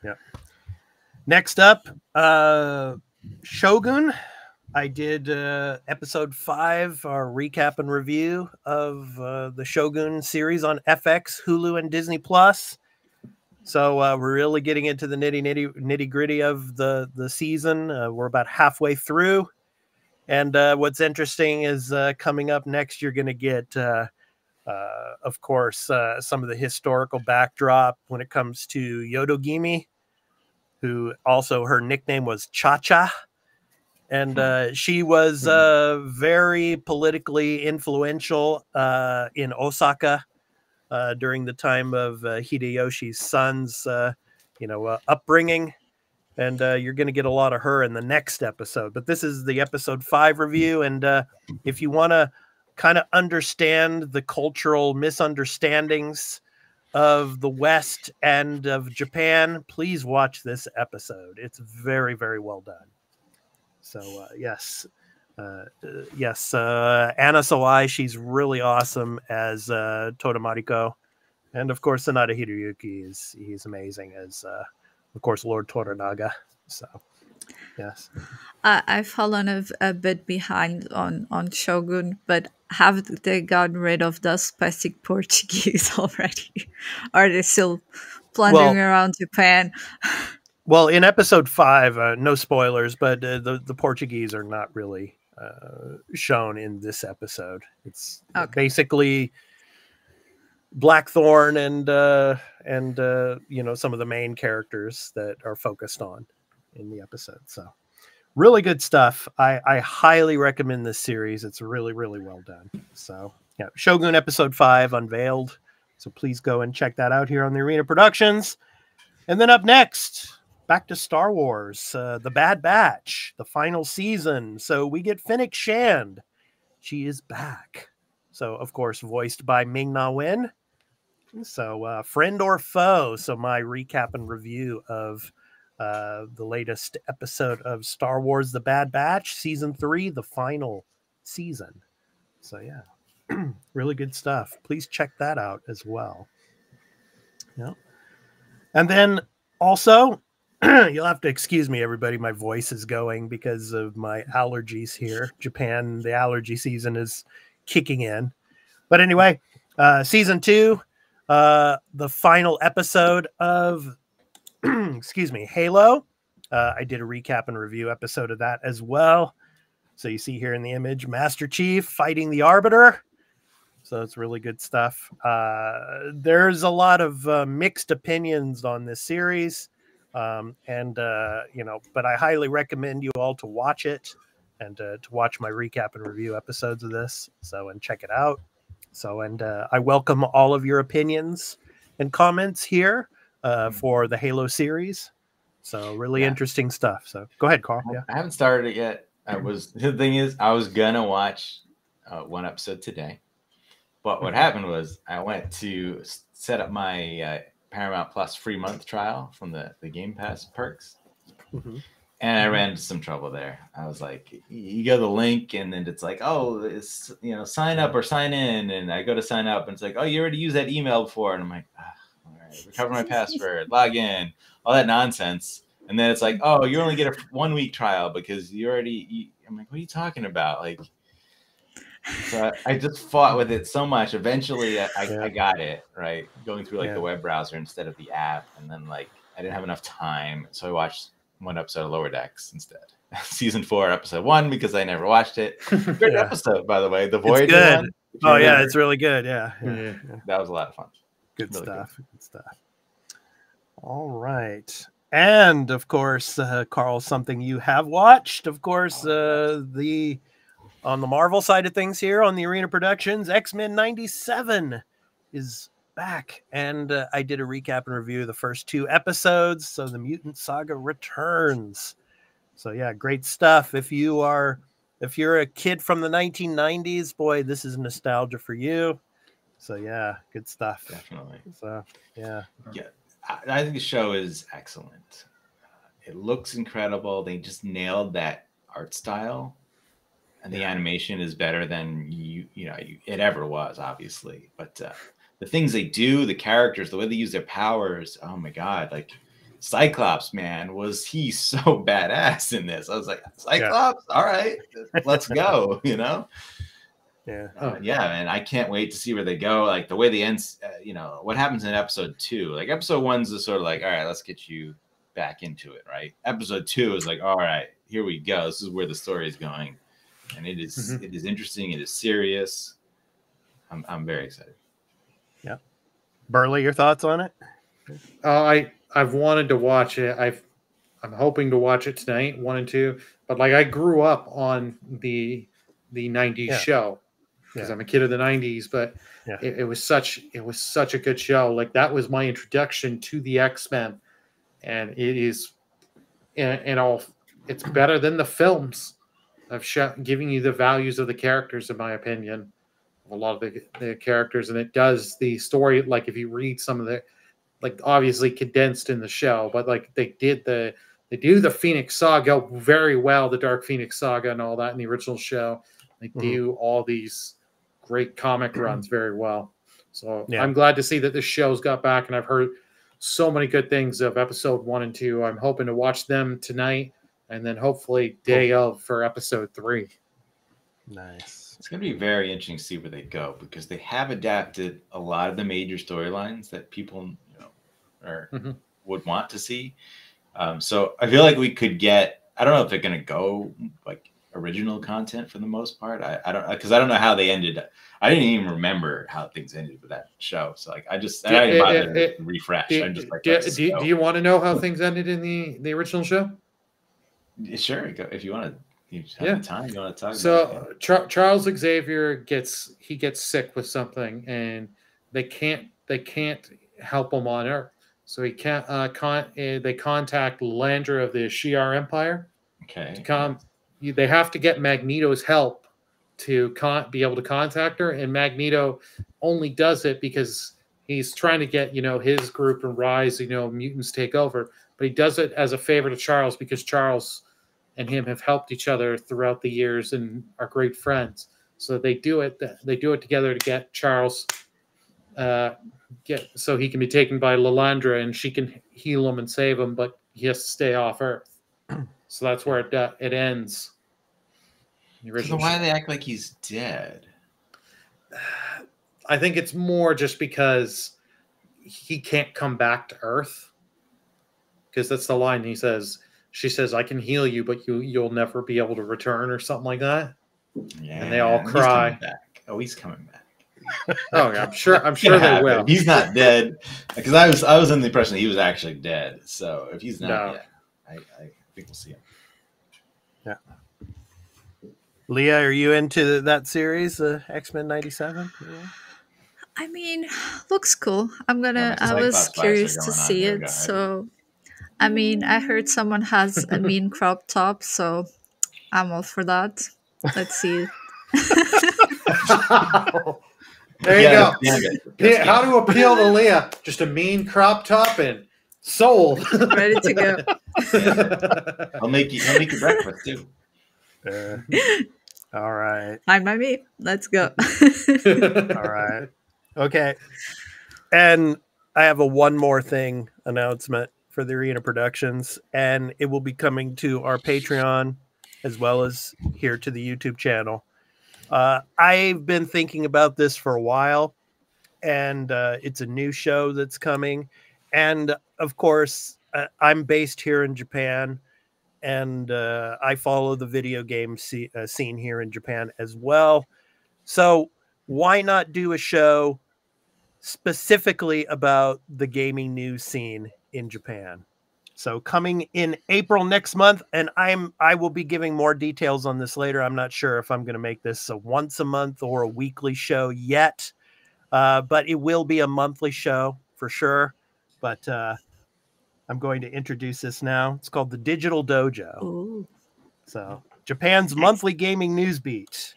Yeah. Next up, Shogun. I did episode 5, our recap and review of the Shogun series on FX, Hulu, and Disney Plus. So we're really getting into the nitty gritty of the season. We're about halfway through. And what's interesting is coming up next, you're going to get, of course, some of the historical backdrop when it comes to Yodogimi, who also her nickname was Cha-Cha. And she was very politically influential in Osaka during the time of Hideyoshi's son's, upbringing. And you're going to get a lot of her in the next episode. But this is the episode 5 review. And if you want to kind of understand the cultural misunderstandings of the West and of Japan, please watch this episode. It's very, very well done. So, yes. Anna Sawai, she's really awesome as Toda Mariko. And, of course, Sanada Hiroyuki, he's amazing as... of course, Lord Toranaga. So, yes. I've fallen a bit behind on Shogun, but have they gotten rid of the spastic Portuguese already? Are they still plundering around Japan? Well, in episode 5, no spoilers, but the Portuguese are not really shown in this episode. It's basically Blackthorn and some of the main characters that are focused on in the episode. So really good stuff. I highly recommend this series. It's really, really well done. So yeah, Shogun episode 5 unveiled. So please go and check that out here on the Arena Productions. And then up next, back to Star Wars, The Bad Batch, the final season. So we get Fennec Shand. She is back. So, of course, voiced by Ming-Na Wen. So, friend or foe. So my recap and review of the latest episode of Star Wars The Bad Batch, Season 3, the final season. So, yeah, really good stuff. Please check that out as well. Yeah. And then also, you'll have to excuse me, everybody. My voice is going because of my allergies here. Japan, the allergy season is kicking in. But anyway, Season 2, the final episode of, Halo. I did a recap and review episode of that as well. So you see here in the image, Master Chief fighting the Arbiter. So it's really good stuff. There's a lot of mixed opinions on this series. But I highly recommend you all to watch it and to watch my recap and review episodes of this. So, and check it out. So, and I welcome all of your opinions and comments here for the Halo series. So really interesting stuff. So go ahead, Carl. Yeah. I haven't started it yet. The thing is, I was gonna watch one episode today, but what happened was I went to set up my Paramount Plus free month trial from the Game Pass perks, and I ran into some trouble there. I was like, you go to the link, and then it's like, oh, it's sign up or sign in, and I go to sign up, and it's like, oh, you already used that email before, and I'm like, all right, recover my password, log in, all that nonsense. And then it's like, oh, you only get a 1 week trial because I'm like, what are you talking about? Like, so I just fought with it so much. Eventually I got it, right? Going through like the web browser instead of the app. And then like, I didn't have enough time. So I watched one episode of Lower Decks instead. Season 4, episode 1, because I never watched it. Great episode, by the way. The Voyager one. Oh yeah, it's really good. Yeah. That was a lot of fun. Good stuff. Good stuff. All right. And of course, Carl, something you have watched, of course, on the Marvel side of things here on the Arena Productions, X-Men 97 is back. And I did a recap and review of the first 2 episodes. So the Mutant Saga returns. So yeah, great stuff. If you're a kid from the 1990s, boy, this is nostalgia for you. So yeah, good stuff. Definitely. So yeah. I think the show is excellent. It looks incredible. They just nailed that art style, and the animation is better than it ever was, obviously. But the things they do, the characters, the way they use their powers, oh my god! Like Cyclops, man, was he so badass in this? I was like, Cyclops, all right, let's go, Yeah. And I can't wait to see where they go. Like the way they end, what happens in episode 2. Like episode 1's is sort of like, all right, let's get you back into it, right? Episode 2 is like, all right, here we go. This is where the story is going, and it is interesting. It is serious. I'm very excited. Yeah, Burley, your thoughts on it? I've wanted to watch it. I'm hoping to watch it tonight, 1 and 2. But like I grew up on the 90s show. Because I'm a kid of the 90s, but it was such a good show. Like that was my introduction to the X-Men, and it is, it's better than the films of giving you the values of the characters, in my opinion, a lot of the characters, and it does the story. Like if you read some of the, like obviously condensed in the show, but like they do the Phoenix Saga very well, the Dark Phoenix Saga and all that in the original show. They do all these great comic runs very well. So I'm glad to see that this show's got back, and I've heard so many good things of episode 1 and 2. I'm hoping to watch them tonight, and then hopefully day of for episode 3. Nice. It's going to be very interesting to see where they go, because they have adapted a lot of the major storylines that people would want to see. So I feel like we could get, I don't know if they're going to go like original content for the most part. I don't, because I don't know how they ended. I didn't even remember how things ended with that show. So like I didn't bother to refresh. I'm just like, do you want to know how things ended in the original show? Sure, if you want to. You have the time. You want to talk about it? So Charles Xavier gets sick with something, and they can't help him on Earth. So he can't. They contact Landra of the Shi'ar Empire. Okay. To come, they have to get Magneto's help to be able to contact her, and Magneto only does it because he's trying to get his group and Rise, mutants take over. But he does it as a favor to Charles, because Charles and him have helped each other throughout the years and are great friends. So they do it together to get Charles so he can be taken by Lilandra, and she can heal him and save him, but he has to stay off Earth. So that's where it ends. So why do they act like he's dead? I think it's more just because he can't come back to Earth. Because that's the line she says, "I can heal you, but you'll never be able to return," or something like that. Yeah, and they all cry. He's coming back. Oh, yeah, I'm sure they will. He's not dead, because I was in the impression that he was actually dead. So if he's not dead, I think we'll see him. Yeah. Leah, are you into that series, X-Men '97? Yeah. I mean, looks cool. I was Cyclops curious vibes to are going on see here, it. go ahead. So, I mean, I heard someone has a mean crop top, so I'm all for that. Let's see. There you go. Yeah, How to appeal to Leah? Just a mean crop top and sold. Ready to go. Yeah. I'll make you breakfast too. All right. Fine by me. Let's go. All right. Okay. And I have a one more thing announcement for the Arena Productions, and it will be coming to our Patreon as well as here to the YouTube channel. I've been thinking about this for a while, and it's a new show that's coming. And of course, I'm based here in Japan, and I follow the video game scene here in Japan as well. So why not do a show specifically about the gaming news scene in Japan? So coming in April next month, and I will be giving more details on this later. I'm not sure if I'm going to make this a once a month or a weekly show yet, but it will be a monthly show for sure. But I'm going to introduce this now. It's called the Digital Dojo. Ooh. So Japan's monthly gaming news beat.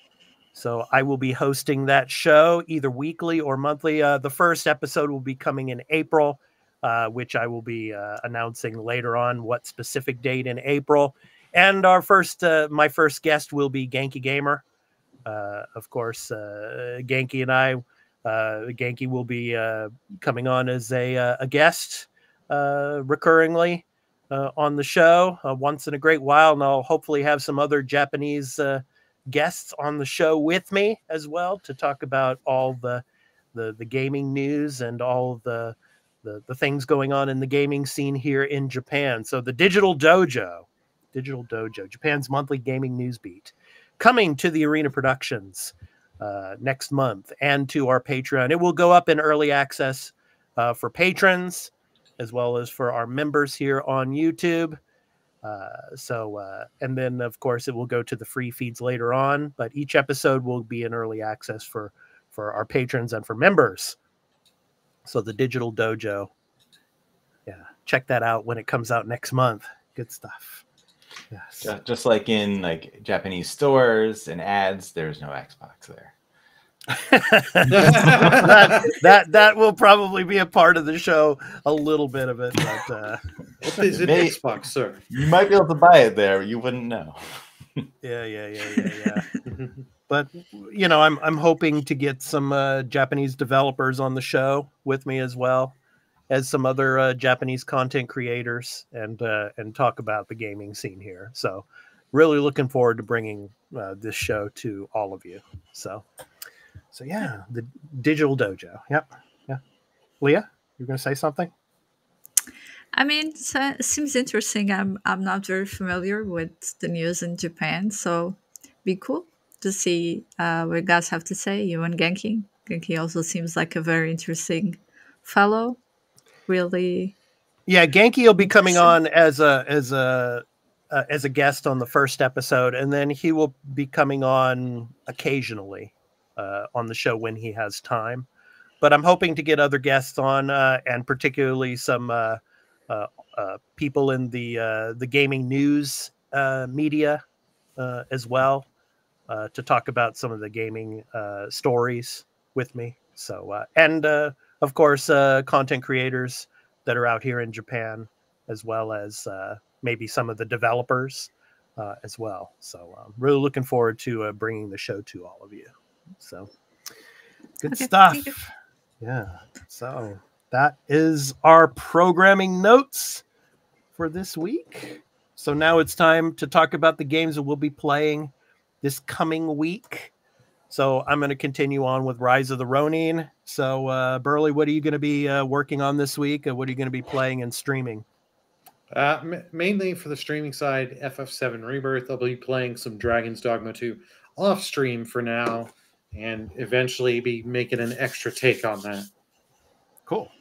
So I will be hosting that show either weekly or monthly. The first episode will be coming in April, which I will be announcing later on what specific date in April. And our my first guest will be Genki Gamer. Of course, Genki and I, Genki will be coming on as a guest recurringly on the show once in a great while. And I'll hopefully have some other Japanese guests on the show with me as well to talk about all the gaming news and all the things going on in the gaming scene here in Japan. So the Digital Dojo, Japan's monthly gaming news beat, coming to the Arena Productions next month and to our Patreon. It will go up in early access for patrons as well as for our members here on YouTube. And then of course it will go to the free feeds later on, but each episode will be in early access for our patrons and for members. So the Digital Dojo, yeah, check that out when it comes out next month. Good stuff. Yes. Just like in like Japanese stores and ads, there's no Xbox there. that will probably be a part of the show, a little bit of it, but what is it, Xbox, sir? You might be able to buy it there, you wouldn't know. Yeah. But you know, I'm hoping to get some Japanese developers on the show with me as well as some other Japanese content creators and talk about the gaming scene here. So really looking forward to bringing this show to all of you. So yeah, the Digital Dojo. Yep. Yeah. Leah, you're going to say something? I mean, it seems interesting. I'm not very familiar with the news in Japan, so be cool to see what you guys have to say. You and Genki. Genki also seems like a very interesting fellow. Really. Yeah, Genki will be coming on as a guest on the first episode, and then he will be coming on occasionally on the show when he has time. But I'm hoping to get other guests on, and particularly some people in the gaming news media as well, to talk about some of the gaming stories with me. So, and of course, content creators that are out here in Japan, as well as maybe some of the developers as well. So I'm really looking forward to bringing the show to all of you. So good stuff. Yeah. So that is our programming notes for this week. So now it's time to talk about the games that we'll be playing this coming week. So I'm going to continue on with Rise of the Ronin. So Burley, what are you going to be working on this week? What are you going to be playing and streaming? Mainly for the streaming side, FF7 Rebirth. I'll be playing some Dragon's Dogma 2 off stream for now. and eventually be making an extra take on that. Cool.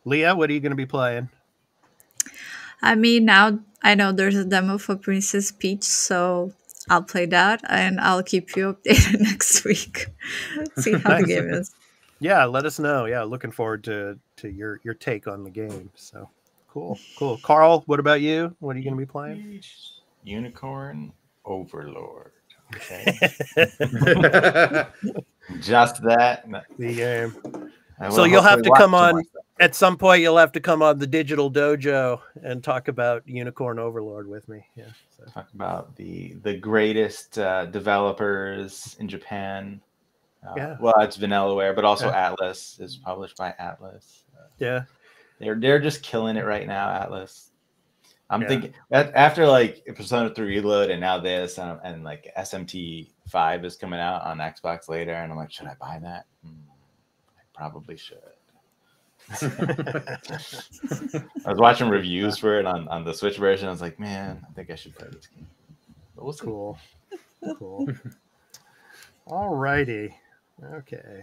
Leah, what are you going to be playing? I mean, now I know there's a demo for Princess Peach, so I'll play that and I'll keep you updated next week. See how the Nice. game is. Yeah, let us know. Yeah, looking forward to your take on the game. So cool. Carl, what about you? What are you going to be playing? Unicorn Overlord. Okay. Just that. The game. I will So you'll have hopefully to watch come some on more stuff. at some point. You'll have to come on the Digital Dojo and talk about Unicorn Overlord with me. Yeah. So. Talk about the greatest developers in Japan. Yeah. Well, it's Vanillaware, but also Atlas is published by Atlas. Yeah. They're just killing it right now, Atlas. I'm thinking after like Persona 3 Reload and now this and like SMT 5 is coming out on Xbox later, and I'm like, should I buy that? I probably should. I was watching reviews for it on the Switch version. I was like, man, I think I should play this game. But we'll see. Cool. All righty. Okay.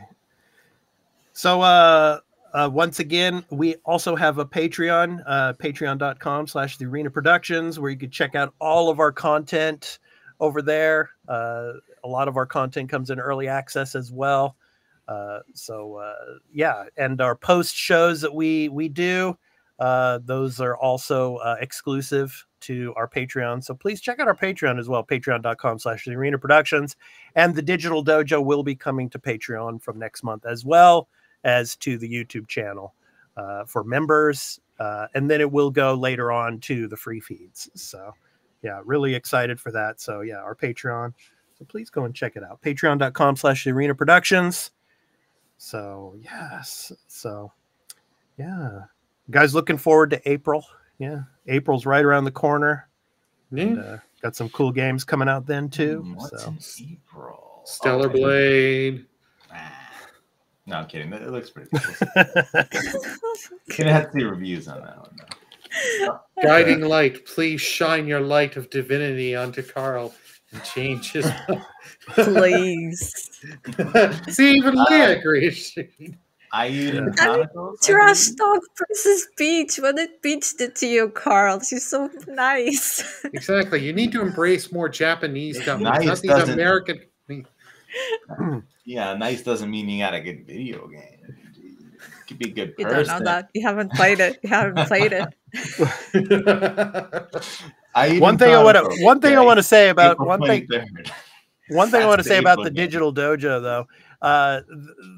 So once again, we also have a Patreon, patreon.com/TheArena Productions, where you can check out all of our content over there. A lot of our content comes in early access as well. And our post shows that we do, those are also exclusive to our Patreon. So please check out our Patreon as well, patreon.com/TheArena Productions. And the Digital Dojo will be coming to Patreon from next month, as well as to the YouTube channel for members. And then it will go later on to the free feeds. So yeah, really excited for that. So yeah, our Patreon. So please go and check it out. Patreon.com/TheArena Productions. So yes. So yeah. You guys looking forward to April? Yeah. April's right around the corner. Yeah. And, got some cool games coming out then too. What's So in April? Stellar Blade. No, I'm kidding. It looks pretty cool. Gonna have to see reviews on that one though. Guiding light, please shine your light of divinity onto Carl and change his Please. See, even Leah agrees. I even I mean, Chronicles. trash talk Princess Peach. What did Peach do to you, Carl? She's so nice. Exactly. You need to embrace more Japanese companies, Nice not these doesn't- American. Yeah, nice doesn't mean you got a good video game. You could be a good You person. don't know that. You haven't played it. One thing I want to say about the Digital Dojo, though,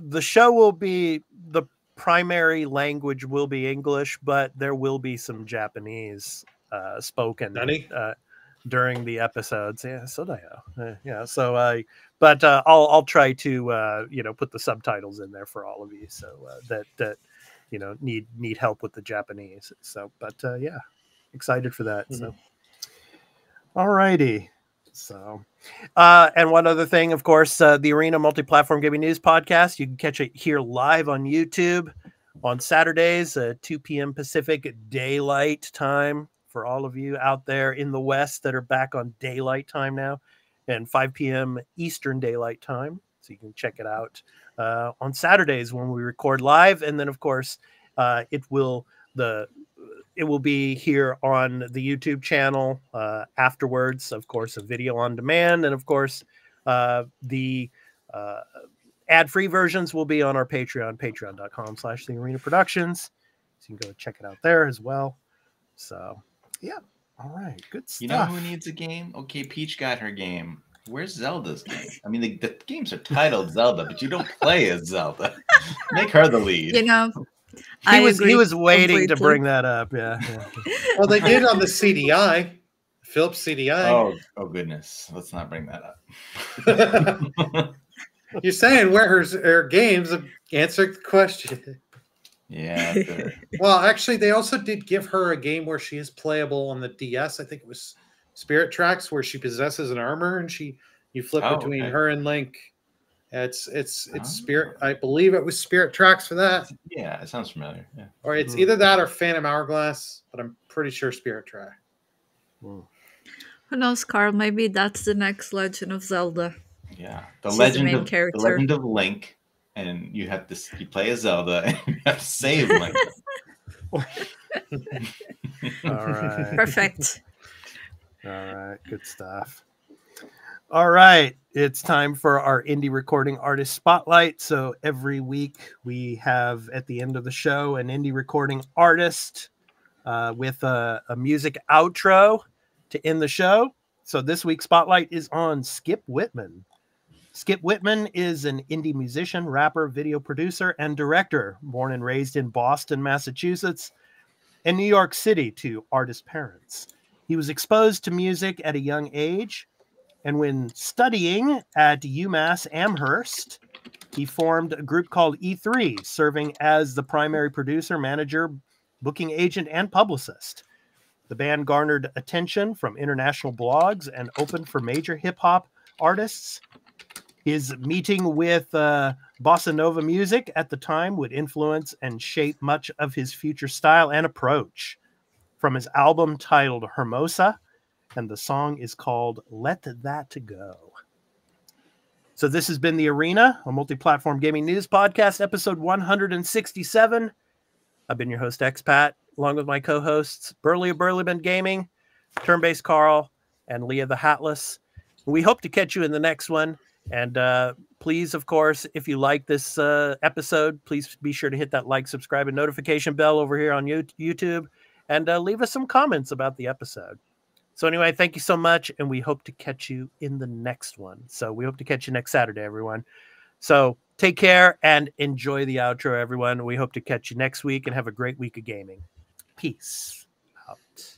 the show will be, the primary language will be English, but there will be some Japanese spoken during the episodes. Yeah, so but I'll try to put the subtitles in there for all of you, so that need help with the Japanese. So, but yeah, excited for that. So, all righty. So, and one other thing, of course, the Arena Multi-Platform Gaming News Podcast, you can catch it here live on YouTube on Saturdays, 2 p.m. Pacific Daylight Time for all of you out there in the West that are back on Daylight Time now, and 5 p.m. Eastern Daylight Time. So you can check it out on Saturdays when we record live, and then of course it will be here on the YouTube channel afterwards. Of course, a video on demand, and of course, the ad-free versions will be on our Patreon, patreon.com/TheArena Productions. So you can go check it out there as well. So, yeah. All right. Good stuff. You know who needs a game? Okay, Peach got her game. Where's Zelda's game? I mean, the games are titled Zelda, but you don't play as Zelda. Make her the lead. He was waiting to bring that up. Yeah. Well, they did on the CDI, Philips CDI. Oh goodness! Let's not bring that up. You're saying where her games answer the question. Yeah. Well, actually, they also did give her a game where she is playable on the DS. I think it was Spirit Tracks, where she possesses an armor and you flip between her and Link. It's Spirit. I believe it was Spirit Tracks for that. Yeah, it sounds familiar. Yeah. Or it's either that or Phantom Hourglass, but I'm pretty sure Spirit Track. Who knows, Carl? Maybe that's the next Legend of Zelda. Yeah, She's the main character. The Legend of Link, and you play as Zelda, and you have to save Link. All right. Perfect. All right. Good stuff. All right. It's time for our indie recording artist spotlight. So every week we have at the end of the show an indie recording artist with a music outro to end the show. So this week's spotlight is on Skip Whitman. Skip Whitman is an indie musician, rapper, video producer, and director, born and raised in Boston, Massachusetts, and New York City to artist parents. He was exposed to music at a young age, and when studying at UMass Amherst, he formed a group called E3, serving as the primary producer, manager, booking agent, and publicist. The band garnered attention from international blogs and opened for major hip-hop artists. His meeting with bossa nova music at the time would influence and shape much of his future style and approach. From his album titled Hermosa, and the song is called Let That Go. So this has been The Arena, a multi-platform gaming news podcast, episode 167. I've been your host, Expat, along with my co-hosts, Burley of Burleyman Gaming, Turn-Based Carl, and Leah the Hatless. We hope to catch you in the next one. And please, of course, if you like this episode, please be sure to hit that like, subscribe, and notification bell over here on YouTube, and leave us some comments about the episode. So anyway, thank you so much, and we hope to catch you in the next one. So we hope to catch you next Saturday, everyone. So take care and enjoy the outro, everyone. We hope to catch you next week and have a great week of gaming. Peace out.